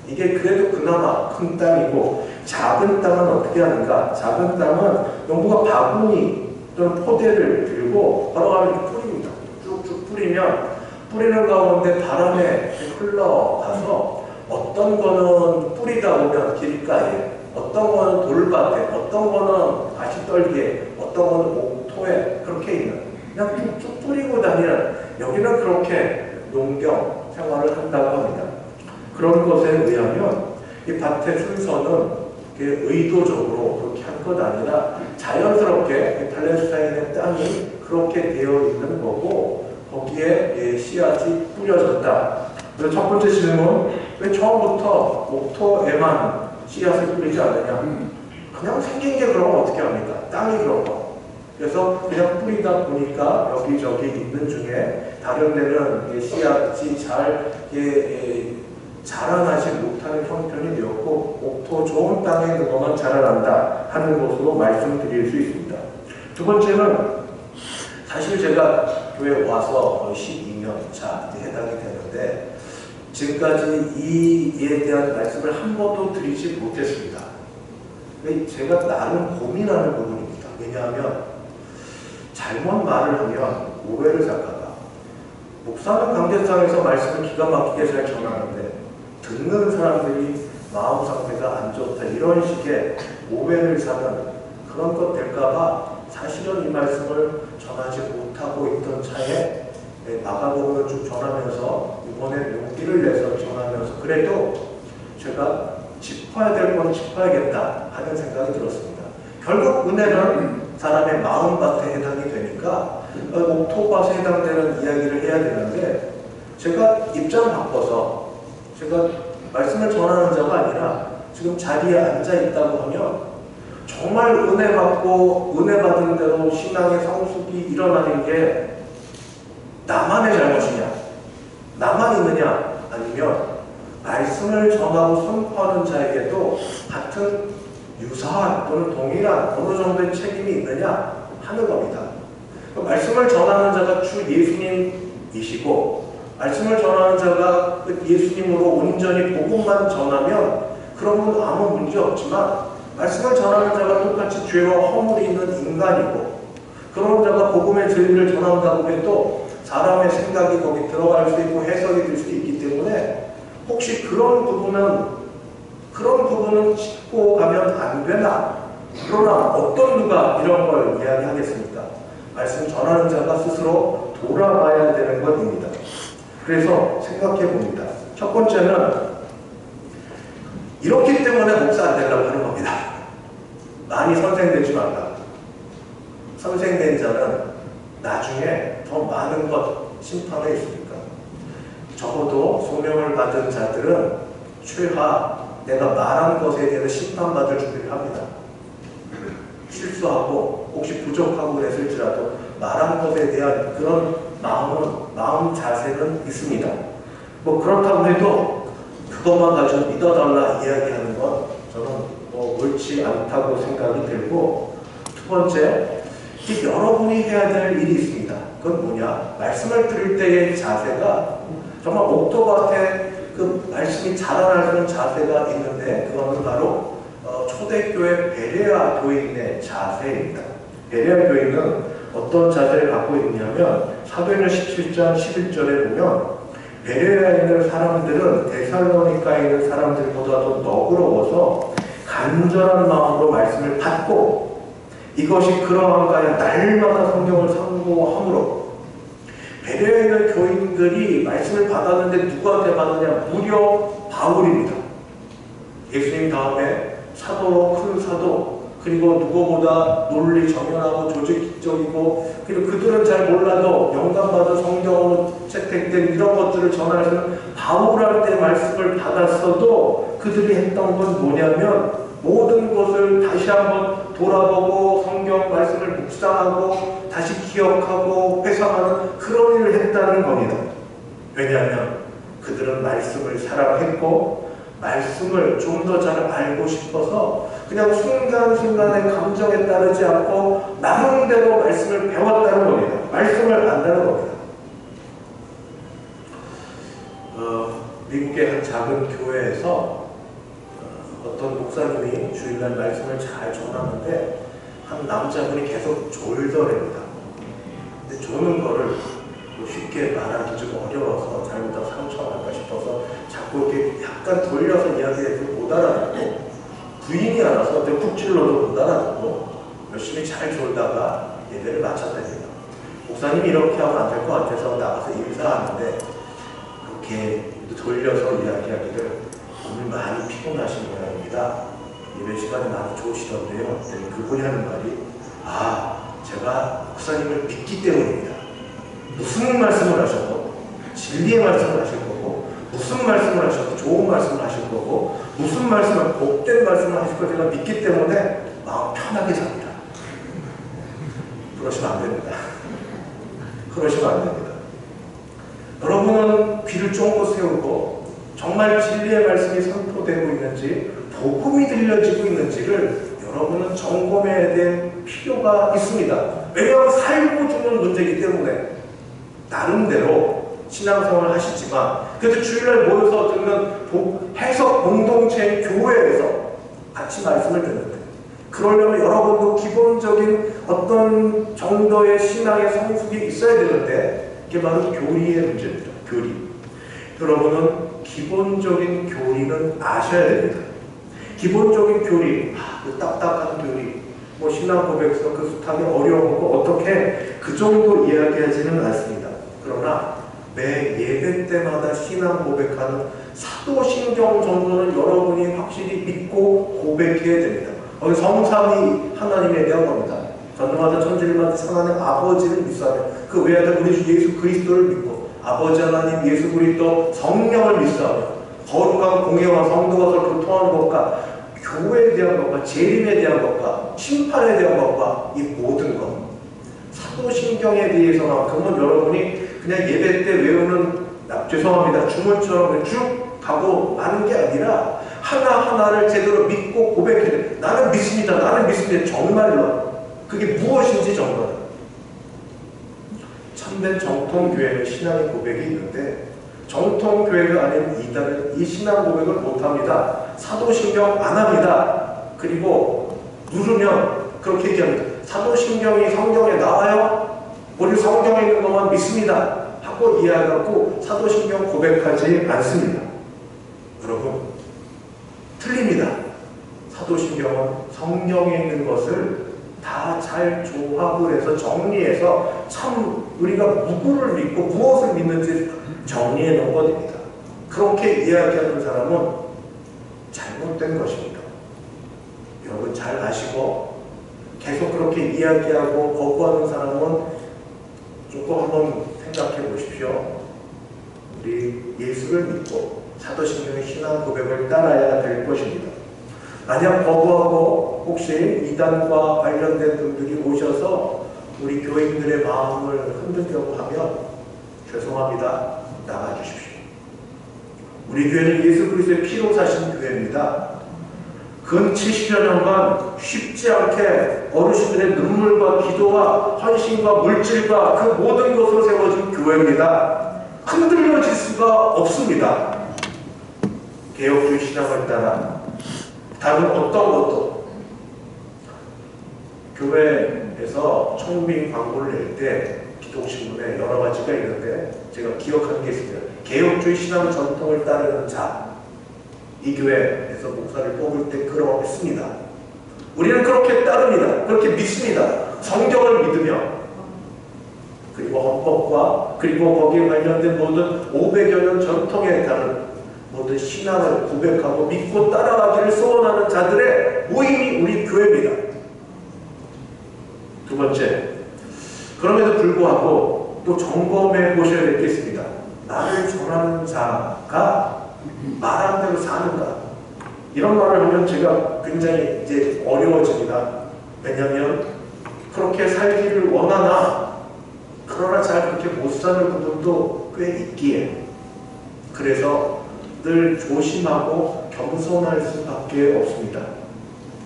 이게 그래도 그나마 큰 땅이고, 작은 땅은 어떻게 하는가? 작은 땅은 농부가 바구니 또는 포대를 들고 걸어가면 뿌립니다. 쭉쭉 뿌리는 가운데 바람에 흘러가서 어떤 거는 뿌리다 보면 길가에, 어떤 거는 돌밭에, 어떤 거는 가시떨기에, 어떤 거는 옥토에 그렇게 있는, 그냥 쭉쭉 뿌리고 다니는, 여기는 그렇게 농경 생활을 한다고 합니다. 그런 것에 의하면 이 밭의 순서는 의도적으로 그렇게 한 것 아니라 자연스럽게 팔레스타인의 땅이 그렇게 되어 있는 거고, 거기에 씨앗이 뿌려졌다. 그래서 첫 번째 질문, 왜 처음부터 옥토에만 씨앗을 뿌리지 않느냐? 그냥 생긴 게 그러면 어떻게 합니까? 땅이 그런 거. 그래서 그냥 뿌리다 보니까 여기저기 있는 중에 다른 데는 씨앗이 잘 자라나지 못하는 형편이 되었고, 옥토 좋은 땅에 있는 것만 자라난다 하는 것으로 말씀드릴 수 있습니다. 두 번째는, 사실 제가 교회 와서 12년 차 해당이 되는데 지금까지 이에 대한 말씀을 한 번도 드리지 못했습니다. 제가 나름 고민하는 부분입니다. 왜냐하면 잘못 말을 하면 오해를 살까봐. 목사는 관계상에서 말씀을 기가 막히게 잘 전하는데 듣는 사람들이 마음 상태가 안 좋다, 이런 식의 오해를 사는 그런 것 될까봐 사실은 이 말씀을 전하지 못하고 있던 차에 마가복음을 쭉 전하면서 이번에 용기를 내서 전하면서 그래도 제가 짚어야 될 건 짚어야겠다 하는 생각이 들었습니다. 결국 은혜는 사람의 마음밭에 해당이 되니까 옥토밭에 해당되는 이야기를 해야 되는데 제가 입장 바꿔서 제가 말씀을 전하는 자가 아니라 지금 자리에 앉아 있다고 하면 정말 은혜 받고 은혜 받은 대로 신앙의 성숙이 일어나는 게 나만의 잘못이냐? 나만 있느냐? 아니면 말씀을 전하고 선포하는 자에게도 같은 유사한 또는 동일한 어느 정도의 책임이 있느냐 하는 겁니다. 말씀을 전하는 자가 주 예수님이시고 말씀을 전하는 자가 예수님으로 온전히 복음만 전하면 그러면 아무 문제 없지만 말씀을 전하는 자가 똑같이 죄와 허물이 있는 인간이고 그런 자가 복음의 진리를 전한다고 해도 사람의 생각이 거기 들어갈 수 있고 해석이 될 수 있기 때문에 혹시 그런 부분은 짚고 가면 안 되나? 그러나 어떤 누가 이런 걸 이야기하겠습니까? 말씀 전하는 자가 스스로 돌아봐야 되는 것입니다. 그래서 생각해 봅니다. 첫 번째는 이렇기 때문에 목사 안 되려고 하는 겁니다. 많이 선생되지 말라. 선생된 자는 나중에 더 많은 것 심판에 있으니까. 적어도 소명을 받은 자들은 최하 내가 말한 것에 대해서 심판받을 준비를 합니다. 실수하고 혹시 부족하고 그랬을지라도 말한 것에 대한 그런 마음 자세는 있습니다. 뭐 그렇다고 해도 그것만 가지고 믿어달라 이야기하는 건 저는 옳지 않다고 생각이 들고 두 번째, 여러분이 해야 될 일이 있습니다. 그건 뭐냐? 말씀을 들을 때의 자세가 정말 옥토밭에 그 말씀이 자라나는 자세가 있는데 그것은 바로 초대교회 베레아 교인의 자세입니다. 베레아 교인은 어떤 자세를 갖고 있냐면 사도행전 17장 11절에 보면 베레아에 있는 사람들은 데살로니카에 있는 사람들보다도 너그러워서 간절한 마음으로 말씀을 받고 이것이 그러한가에 날마다 성경을 상고함으로 베레아에 있는 교인들이 말씀을 받았는데 누구한테 받았냐? 무려 바울입니다. 예수님 다음에 사도로 큰 사도 그리고 누구보다 논리 정연하고 조직적이고 그리고 그들은 잘 몰라도 영감받은 성경으로 채택된 이런 것들을 전할 수 있는 바울한테 말씀을 받았어도 그들이 했던 건 뭐냐면 모든 것을 다시 한번 돌아보고 성경 말씀을 묵상하고 다시 기억하고 회상하는 그런 일을 했다는 겁니다. 왜냐하면 그들은 말씀을 사랑했고 말씀을 좀 더 잘 알고 싶어서 그냥 순간순간의 감정에 따르지 않고 나름대로 말씀을 배웠다는 겁니다. 말씀을 안다는 겁니다. 미국의 한 작은 교회에서 어떤 목사님이 주일날 말씀을 잘 전하는데 한 남자분이 계속 졸더랍니다. 근데 조는 거를 쉽게 말하기 좀 어려워서 잘못하면 상처할까 싶어서 자꾸 이렇게 약간 돌려서 이야기해도 못 알아듣고 부인이 알아서 푹 찔러도 못 알아듣고 열심히 잘 졸다가 예배를 마쳤답니다. 목사님이 이렇게 하면 안 될 것 같아서 나가서 인사하는데 그렇게 돌려서 이야기하기를 오늘 많이 피곤하신 모양입니다. 예배 시간이 많이 좋으시던데요. 그분이 하는 말이 제가 목사님을 믿기 때문입니다. 무슨 말씀을 하셔도 진리의 말씀을 하실 거고 무슨 말씀을 하셔도 좋은 말씀을 하실 거고 무슨 말씀을 복된 말씀을 하실 거 제가 믿기 때문에 마음 편하게 삽니다. 그러시면 안 됩니다. 그러시면 안 됩니다. 여러분은 귀를 쫑긋 세우고 정말 진리의 말씀이 선포되고 있는지 복음이 들려지고 있는지를 여러분은 점검해야 될 필요가 있습니다. 왜냐하면 살고 죽는 문제이기 때문에 나름대로 신앙생활을 하시지만 그래도 주일날 모여서 듣는 해석 공동체 교회에서 같이 말씀을 듣는데 그러려면 여러분도 기본적인 어떤 정도의 신앙의 성숙이 있어야 되는데 그게 바로 교리의 문제입니다. 교리. 여러분은 기본적인 교리는 아셔야 됩니다. 기본적인 교리, 그 딱딱한 교리, 뭐 신앙 고백서 그 숱하게 어려운 거 어떻게 그 정도 이야기하지는 않습니다. 그러나 매 예배 때마다 신앙 고백하는 사도신경 정도는 여러분이 확실히 믿고 고백해야 됩니다. 성삼위 하나님에 대한 겁니다. 전능하다 천지를 만드신 하나님 아버지를 믿사하며 그 외아들 우리 주 예수 그리스도를 믿고 아버지 하나님 예수 그리스도 성령을 믿사하며 거룩한 공예와 성도가 교통하는 것과 교회에 대한 것과 재림에 대한 것과 심판에 대한 것과 이 모든 것 사도신경에 대해서만큼은 여러분이 그냥 예배 때 외우는 죄송합니다 주문처럼 쭉 가고 마는 게 아니라 하나하나를 제대로 믿고 고백해야 돼. 나는 믿습니다. 나는 믿습니다. 정말로 그게 무엇인지 정말 참된 정통교회는 신앙의 고백이 있는데 정통교회가 아닌 이단은 이 신앙 고백을 못합니다. 사도신경 안 합니다. 그리고 누르면 그렇게 얘기합니다. 사도신경이 성경에 나와요? 우리 성경에 있는 것만 믿습니다. 하고 이해하고 사도신경 고백하지 않습니다. 여러분 틀립니다. 사도신경은 성경에 있는 것을 다 잘 조합을 해서 정리해서 참 우리가 누구를 믿고 무엇을 믿는지 정리해 놓은 것입니다. 그렇게 이야기하는 사람은 잘못된 것입니다. 여러분 잘 아시고 계속 그렇게 이야기하고 거부하는 사람은 조금 한번 생각해 보십시오. 우리 예수를 믿고 사도신경의 신앙 고백을 따라야 될 것입니다. 만약 거부하고 혹시 이단과 관련된 분들이 오셔서 우리 교인들의 마음을 흔들려고 하면 죄송합니다. 나가주십시오. 우리 교회는 예수 그리스도의 피로 사신 교회입니다. 근 70여 년간 쉽지 않게 어르신들의 눈물과 기도와 헌신과 물질과 그 모든 것으로 세워진 교회입니다. 흔들려질 수가 없습니다. 개혁주의 신앙을 따라 다른 어떤 것도 교회에서 청빙 광고를 낼 때 기독신문에 여러 가지가 있는데 제가 기억하는 게 있습니다. 개혁주의 신앙 전통을 따르는 자, 이 교회에서 목사를 뽑을 때 그러했습니다. 우리는 그렇게 따릅니다. 그렇게 믿습니다. 성경을 믿으며 그리고 헌법과 그리고 거기에 관련된 모든 500여 년 전통에 따른 모든 신앙을 고백하고 믿고 따라가기를 소원하는 자들의 모임이 우리 교회입니다. 두 번째, 그럼에도 불구하고 또 점검해 보셔야 되겠습니다. 나를 전하는 자가 말한 대로 사는가? 이런 말을 하면 제가 굉장히 이제 어려워집니다. 왜냐하면 그렇게 살기를 원하나 그러나 잘 그렇게 못 사는 분들도 꽤 있기에 그래서 늘 조심하고 겸손할 수밖에 없습니다.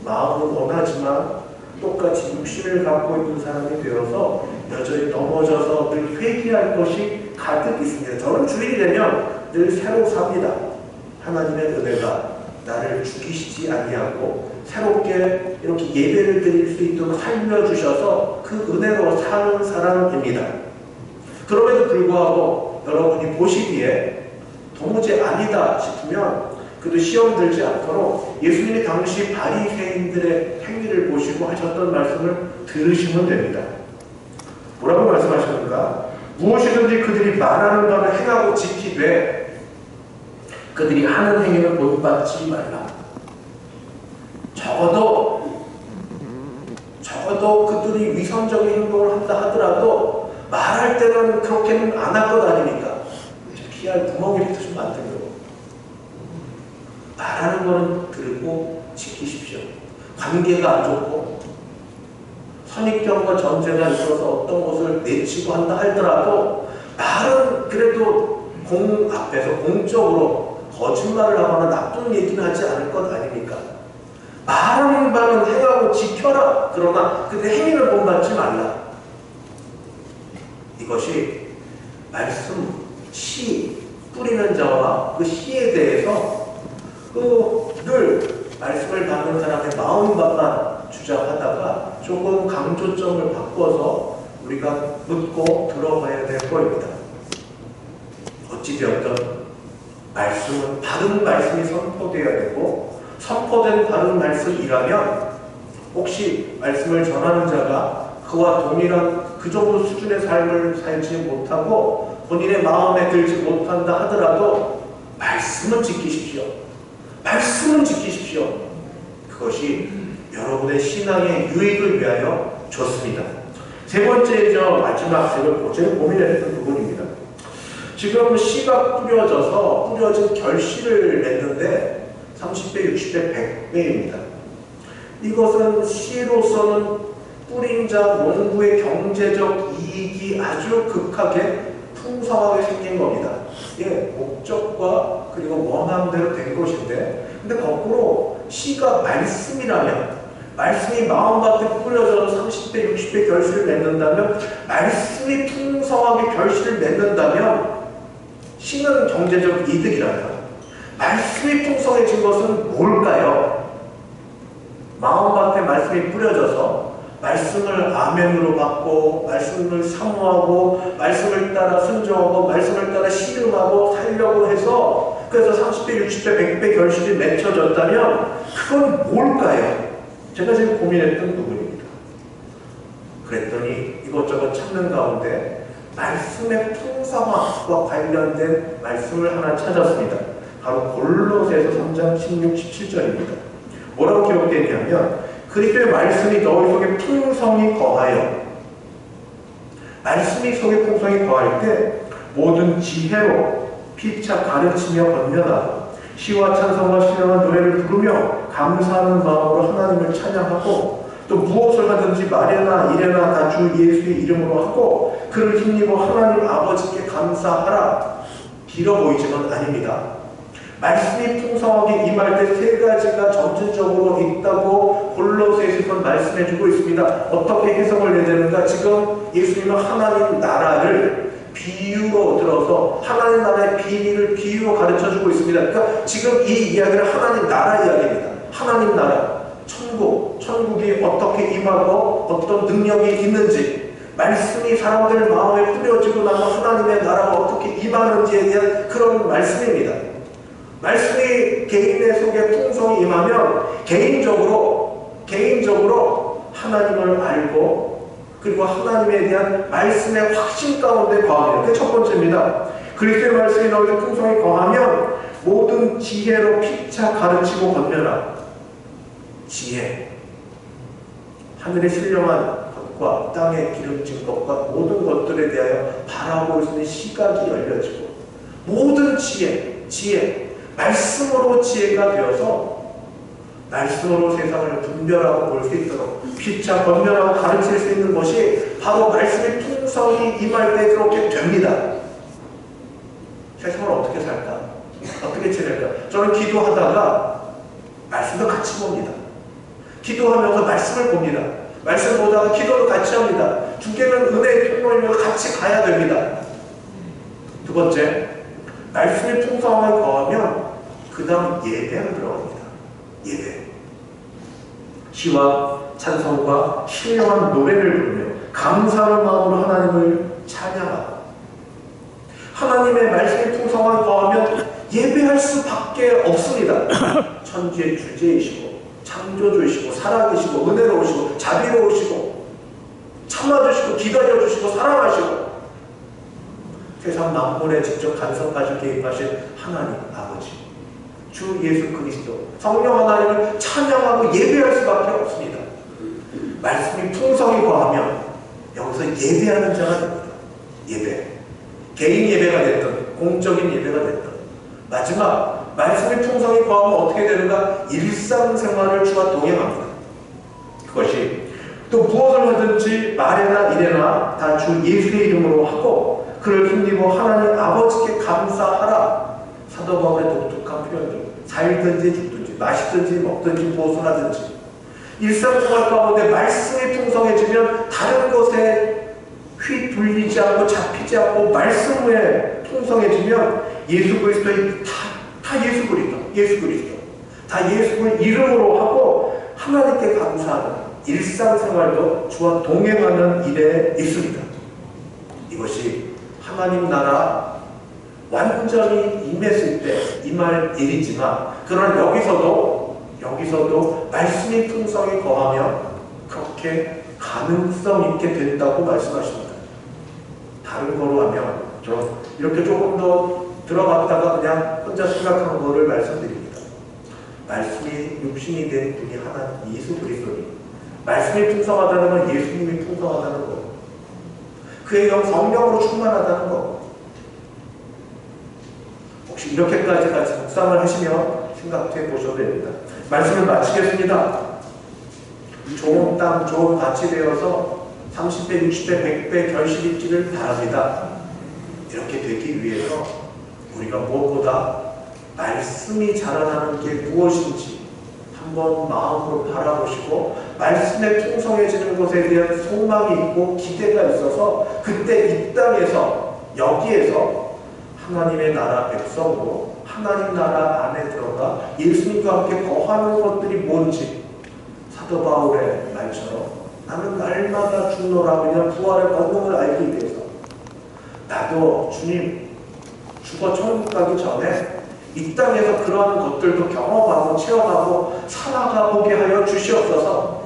마음은 원하지만 똑같이 육신을 갖고 있는 사람이 되어서 여전히 넘어져서 늘 회개할 것이 가득 있습니다. 저는 주일이 되면 늘 새로 삽니다. 하나님의 은혜가 나를 죽이시지 아니하고 새롭게 이렇게 예배를 드릴 수 있도록 살려주셔서 그 은혜로 사는 사람입니다. 그럼에도 불구하고 여러분이 보시기에 도무지 아니다 싶으면 그래도 시험 들지 않도록 예수님이 당시 바리새인들의 행위를 보시고 하셨던 말씀을 들으시면 됩니다. 뭐라고 말씀하셨는가? 무엇이든지 그들이 말하는 바를 행하고 지키되 그들이 하는 행위는 본받지 말라. 적어도 그들이 위선적인 행동을 한다 하더라도 말할 때는 그렇게는 안 할 것 아닙니까? 피할 구멍이 좀 만들고 말하는 거는 들고 지키십시오. 관계가 안 좋고 선입견과 전쟁가 있어서 어떤 것을 내치고 한다 하더라도 말은 그래도 공 앞에서 공적으로 거짓말을 하거나 나쁜 얘기는 하지 않을 것 아닙니까? 말하는 바는 행하고 지켜라. 그러나 그때 행위를 본받지 말라. 이것이 말씀 씨 뿌리는 자와 그 씨에 대해서 늘 말씀을 받는 사람의 마음만 주장하다가 조금 강조점을 바꿔서 우리가 묻고 들어가야 될 거입니다. 어찌되었든 말씀은 바른 말씀이 선포되어야 되고 선포된 바른 말씀이라면 혹시 말씀을 전하는 자가 그와 동일한 그 정도 수준의 삶을 살지 못하고 본인의 마음에 들지 못한다 하더라도 말씀은 지키십시오. 말씀은 지키십시오. 그것이 여러분의 신앙의 유익을 위하여 좋습니다. 세 번째 마지막 제가 고민했던 부분입니다. 지금 씨가 뿌려진 결실을 맺는데 30배, 60배, 100배입니다. 이것은 씨로서는 뿌린 자 농부의 경제적 이익이 아주 극하게 풍성하게 생긴 겁니다. 이게 목적과 그리고 원함대로 된 것인데, 근데 거꾸로 씨가 말씀이라면, 말씀이 마음밭에 뿌려져서 30배, 60배 결실을 맺는다면, 말씀이 풍성하게 결실을 맺는다면, 씨는 경제적 이득이라면, 말씀이 풍성해진 것은 뭘까요? 마음밭에 말씀이 뿌려져서 말씀을 아멘으로 받고, 말씀을 사모하고, 말씀을 따라 순종하고, 말씀을 따라 씨름하고 살려고 해서, 그래서 30배, 60배, 100배 결실이 맺혀졌다면 그건 뭘까요? 제가 지금 고민했던 부분입니다. 그랬더니 이것저것 찾는 가운데 말씀의 풍성함과 관련된 말씀을 하나 찾았습니다. 바로 골로새서 3장 16, 17절입니다. 뭐라고 기록되어 있냐면, 그리스도의 말씀이 너희 속에 풍성히 거하여, 말씀이 속에 풍성히 거할 때 모든 지혜로 피차 가르치며 권면하고 시와 찬송과 신령한 노래를 부르며 감사하는 마음으로 하나님을 찬양하고, 또 무엇을 하든지 말이나 일에나 다 주 예수의 이름으로 하고 그를 힘입어 하나님 아버지께 감사하라. 길어 보이지만 아닙니다. 말씀이 풍성하게 임할 때 세 가지가 전체적으로 있다고 골로새에서 말씀해주고 있습니다. 어떻게 해석을 해야 되는가? 지금 예수님은 하나님 나라를 비유로 들어서 하나님 나라의 비밀을 비유로 가르쳐주고 있습니다. 그러니까 지금 이 이야기는 하나님 나라 이야기입니다. 하나님 나라, 천국이 어떻게 임하고 어떤 능력이 있는지, 말씀이 사람들 마음에 뿌려지고 나서 하나님의 나라가 어떻게 임하는지에 대한 그런 말씀입니다. 말씀이 개인의 속에 풍성히 임하면 개인적으로 하나님을 알고, 그리고 하나님에 대한 말씀의 확신 가운데 거합니다. 그게 첫 번째입니다. 그리스도의 말씀이 너희들 풍성히 거하면 모든 지혜로 피차 가르치고 권면하라. 지혜, 하늘의 신령한 것과 땅의 기름진 것과 모든 것들에 대하여 바라볼 수 있는 시각이 열려지고, 모든 지혜, 말씀으로 지혜가 되어서 말씀으로 세상을 분별하고 볼 수 있도록 피차 권면하고 가르칠 수 있는 것이 바로 말씀의 풍성이 임할 때 그렇게 됩니다. 세상을 어떻게 살까? 어떻게 지낼까? 저는 기도하다가 말씀도 같이 봅니다. 기도하면서 말씀을 봅니다. 말씀 보다가 기도도 같이 합니다. 두 개는 은혜의 통로이면서 같이 가야 됩니다. 두 번째, 말씀이 풍성하게 거하면 그 다음 예배가 들어갑니다. 예배. 시와 찬송과 신령한 노래를 부르며 감사하는 마음으로 하나님을 찬양하고, 하나님의 말씀이 풍성하게 거하면 예배할 수밖에 없습니다. 천지의 주제이시고 창조주이시고 살아계시고 은혜로우시고 자비로우시고 참아주시고 기다려주시고 사랑하시고 세상 만물에 직접 간섭하시고 개입하신 하나님 아버지, 주 예수 그리스도, 성령 하나님을 찬양하고 예배할 수밖에 없습니다. 말씀이 풍성히 거하면 여기서 예배하는 자가 됩니다. 예배. 개인 예배가 됐든 공적인 예배가 됐든, 마지막 말씀이 풍성히 거하면 어떻게 되는가? 일상생활을 주와 동행합니다. 그것이 또 무엇을 하든지 말에나 일에나 다 주 예수의 이름으로 하고 그를 힘입어 하나님 아버지께 감사하라. 사도 바울의 독특한 표현들, 살든지 죽든지 마시든지 먹든지 보수하든지, 일상생활 가운데 말씀이 풍성해지면 다른 것에 휘둘리지 않고 잡히지 않고 말씀 외에 풍성해지면 예수 그리스도의 다 예수 그리스도 다 예수의 이름으로 하고 하나님께 감사하는 일상생활도 주와 동행하는 일에 있습니다. 이것이 하나님 나라 완전히 임했을 때 임할 일이지만, 그러나 여기서도 말씀이 풍성히 거하면 그렇게 가능성 있게 된다고 말씀하십니다. 다른 거로 하면 좀 이렇게 조금 더 들어갔다가 그냥 혼자 생각한 거를 말씀드립니다. 말씀이 육신이 된 분이 하나님 예수 그리스도니 말씀이 풍성하다는 건 예수님이 풍성하다는 거예요. 그의 영 성령으로 충만하다는 거. 혹시 이렇게까지 같이 묵상을 하시면 생각해 보셔도 됩니다. 말씀을 마치겠습니다. 좋은 땅, 좋은 밭이 되어서 30배, 60배, 100배 결실 있기를 바랍니다. 이렇게 되기 위해서 우리가 무엇보다 말씀이 자라나는 게 무엇인지 한번 마음으로 바라보시고 말씀에 풍성해지는 것에 대한 소망이 있고 기대가 있어서 그때 이 땅에서 여기에서 하나님의 나라 백성으로 하나님 나라 안에 들어가 예수님과 함께 거하는 것들이 뭔지 사도 바울의 말처럼 나는 날마다 죽노라 그냥 부활의 권능을 알기 위해서 나도 주님 죽어 천국 가기 전에 이 땅에서 그러한 것들도 경험하고 체험하고 살아가 보게 하여 주시옵소서.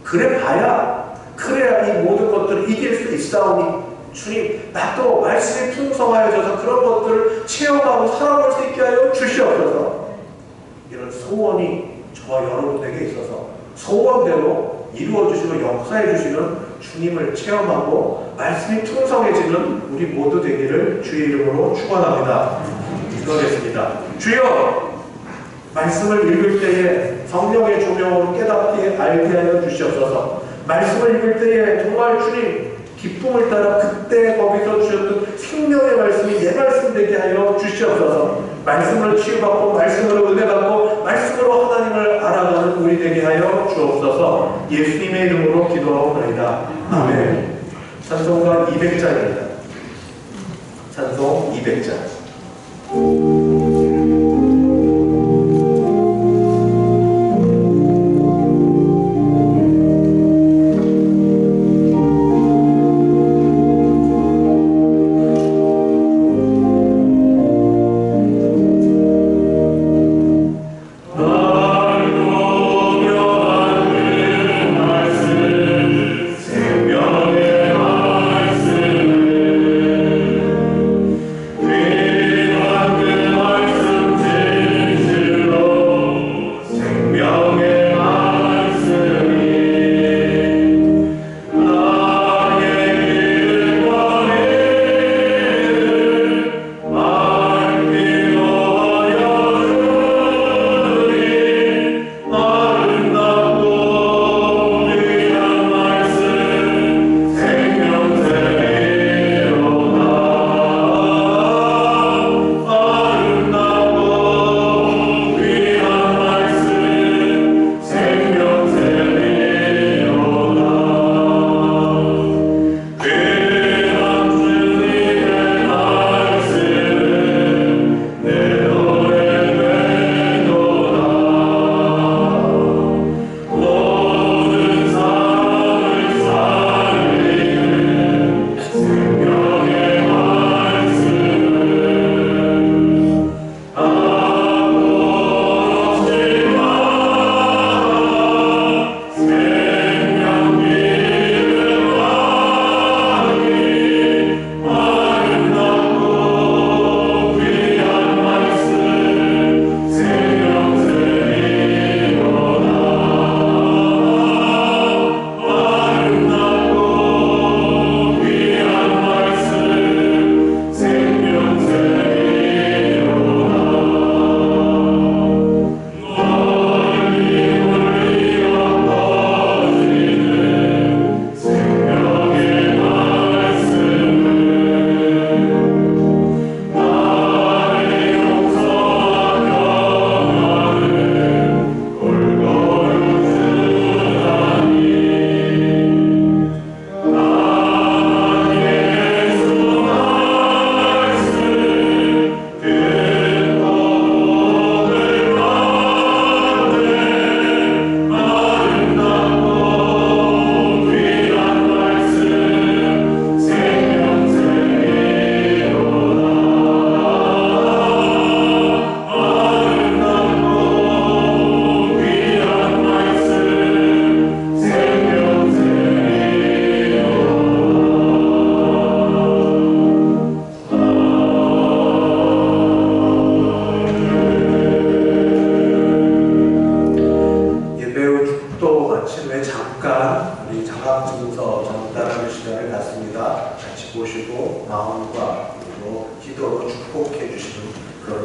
그래야 이 모든 것들을 이길 수 있사오니 주님 나도 말씀이 풍성하여져서 그런 것들을 체험하고 살아볼 수 있게 하여 주시옵소서. 이런 소원이 저와 여러분에게 있어서 소원대로 이루어주시고 역사해주시는 주님을 체험하고 말씀이 풍성해지는 우리 모두 되기를 주의 이름으로 축원합니다. 기도하겠습니다. 주여, 말씀을 읽을 때에 성령의 조명으로 깨닫게 알게 하여 주시옵소서. 말씀을 읽을 때에 정말 주님 기쁨을 따라 그때 거기서 주셨던 생명의 말씀이 내 말씀 되게 하여 주시옵소서. 말씀으로 치유받고 말씀으로 은혜받고 말씀으로 하나님을 알아가는 우리 되게 하여 주옵소서. 예수님의 이름으로 기도하옵나이다. 아멘. 찬송가 200장입니다. 찬송 200장.
생명의 말씀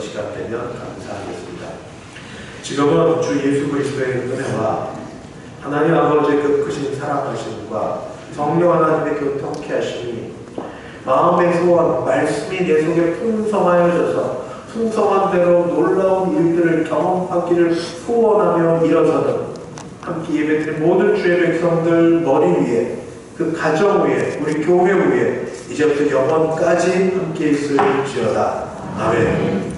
그런 시간 되면 감사하겠습니다. 지금은 주 예수 그리스도의 은혜와 하나님 아버지의 그 크신 사랑하심과 성령 하나님의 교통케 하심이 마음의 소원, 말씀이 내 속에 풍성하여져서 풍성한 대로 놀라운 일들을 경험하기를 소원하며 일어서는 함께 예배드린 모든 주의 백성들 머리 위에, 그 가정 위에, 우리 교회 위에 이제부터 영원까지 함께 있을지어다. 아멘.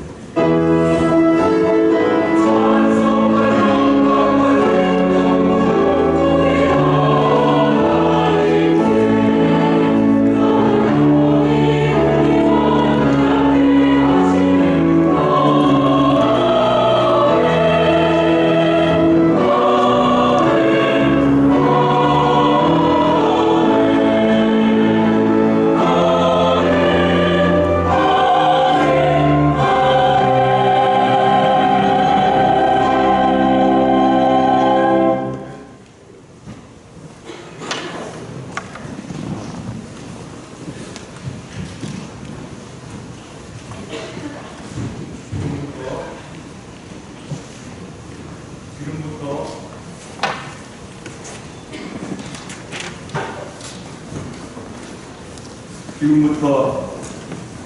지금부터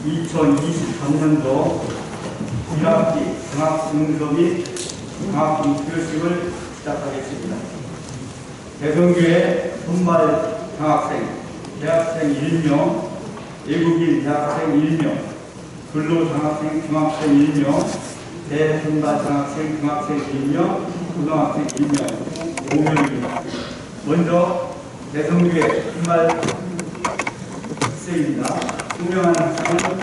2023년도 1학기 장학증서 및 장학증표식을 시작하겠습니다. 대성교회 선발 장학생, 대학생 1명, 외국인 대학생 1명, 근로장학생 중학생 1명, 대선발 장학생 중학생 1명, 고등학생 1명, 5명입니다. 먼저 대성교회 선발 학생입니다. 투명한 학생은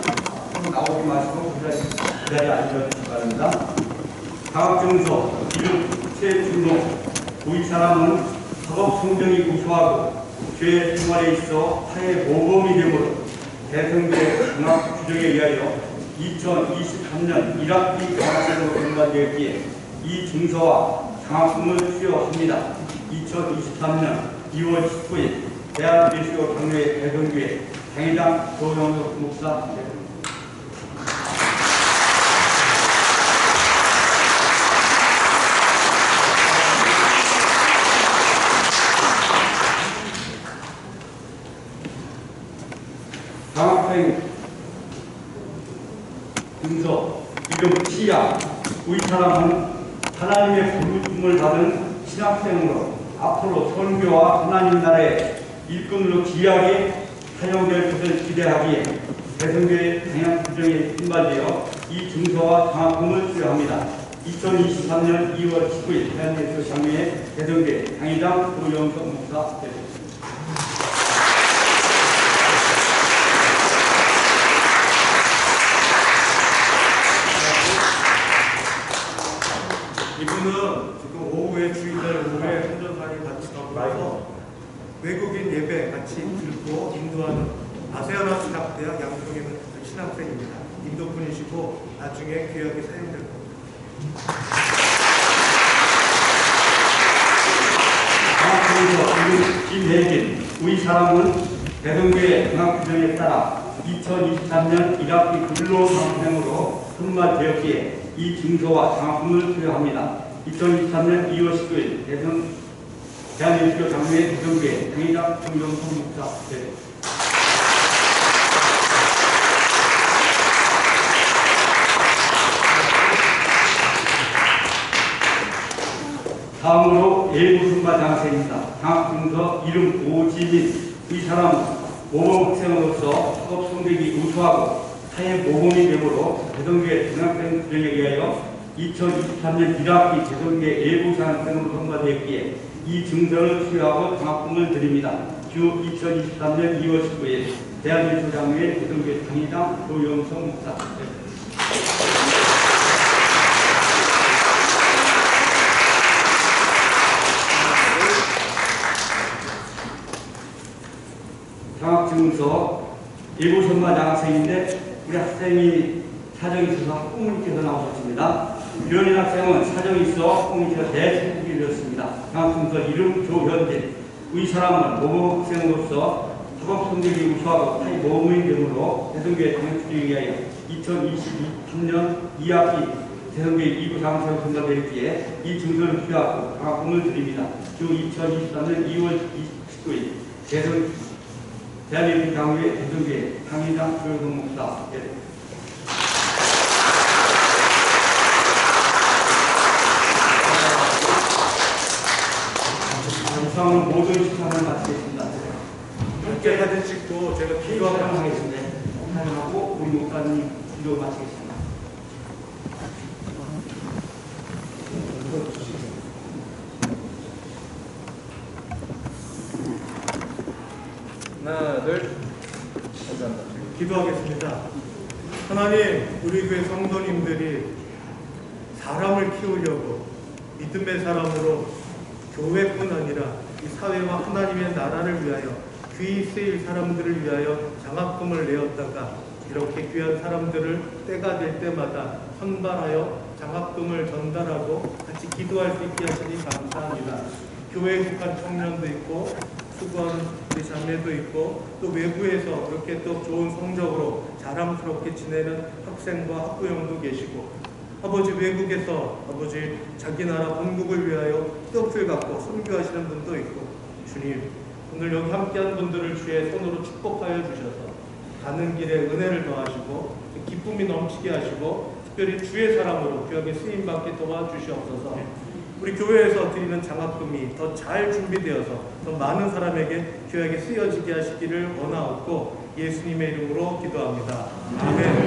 나오지 마시고 그 자리에 앉아주시기 바랍니다. 장학증서 이름 최준호. 이 사람은 학업 성적이 우수하고 교회 생활에 있어 사회 모범이 되므로 대성교회 장학 규정에 의하여 2023년 1학기 장학생으로 선발되었기에 이 증서와 장학금을 수여합니다. 2023년 2월 19일 대한예수교 강요회 대성교회 당회장 조영석 목사 대표입니다. 장학생 증서 이름 시야. 이 사람은 하나님의 부르심을 받은 신학생으로 앞으로 선교와 하나님 나라의 일꾼으로 귀하게 사용될 것을 기대하기에 대성교회 당향 규정에 선발되어 이 증서와 장학금을 수여합니다. 2023년 2월 19일 대한예수 장로회 대성교회 당회장 조영석 목사 대표입니다.
이분은 지금 오후에 주일날 오후에 헌전사님 같이 가서 외국인 예배 같이 듣고 인도하는 아세아나 신학대학 양쪽에 있는 신학생입니다. 인도분이시고 나중에 귀하게 사용될 겁니다.
장학금에서 김혜진. 이 사람은 대성교회 장학규정에 따라 2023년 1학기 근로장학생으로 선발되었기에 이 증서와 장학금을 수여합니다. 2023년 2월 19일 대한예수교 장로회 대성교회 당회장 정정성 목사 대표. 다음으로 예부 선발 장학생입니다. 장학증서 이름 오지민. 이 사람은 모범학생으로서 학업 성적이 우수하고 사회 모범이 되므로 대성교회 장학생 규정에 의하여 2023년 1학기 대성교회 예부 장학생으로 선발되었기에 이 증서를 수여하고 장학금을 드립니다. 주 2023년 2월 19일 대한예수 장로회 대성교회 당회장 조영성 목사. 장학증서 예부 선발 장학생인데 우리 학생이 사정이 있어서 학부모님께서 나오셨습니다. 유연인 학생은 사정이 있어 학부모님께서 대체국이 되었습니다. 장학증서 이름 조현진. 이 사람은 모범학생으로서 학업 성적이 우수하고 타의 모범이 되므로 대성교회 당연 추진을 위하여 2023년 2학기 대성교회 2부 장학생 선거대회기에 이 증서를 기하고 장학금을 드립니다. 주 2023년 2월 29일 대한민국 장교회 대성교회 강의장 조영동 목사. 이상은 모든 시간을 마치겠습니다.
함께 사진 찍고 제가 기도하도록 하겠습니다.
하고 우리 목사님 기도 마치겠습니다.
하나, 둘, 감사합니다. 기도하겠습니다. 하나님, 우리 교회 성도님들이 사람을 키우려고 믿음의 사람으로 교회뿐 아니라 이 사회와 하나님의 나라를 위하여 귀히 쓰일 사람들을 위하여 장학금을 내었다가 이렇게 귀한 사람들을 때가 될 때마다 선발하여 장학금을 전달하고 같이 기도할 수 있게 하시니 감사합니다. 교회에 속한 청년도 있고 수고하는 우리 자매도 있고 또 외부에서 이렇게 또 좋은 성적으로 자랑스럽게 지내는 학생과 학부형도 계시고 아버지 외국에서 아버지 자기 나라 본국을 위하여 뜻을 갖고 선교하시는 분도 있고 주님 오늘 여기 함께한 분들을 주의 손으로 축복하여 주셔서 가는 길에 은혜를 더하시고 기쁨이 넘치게 하시고 특별히 주의 사람으로 귀하게 쓰임받게 도와주시옵소서. 우리 교회에서 드리는 장학금이 더 잘 준비되어서 더 많은 사람에게 귀하게 쓰여지게 하시기를 원하옵고 예수님의 이름으로 기도합니다. 아멘.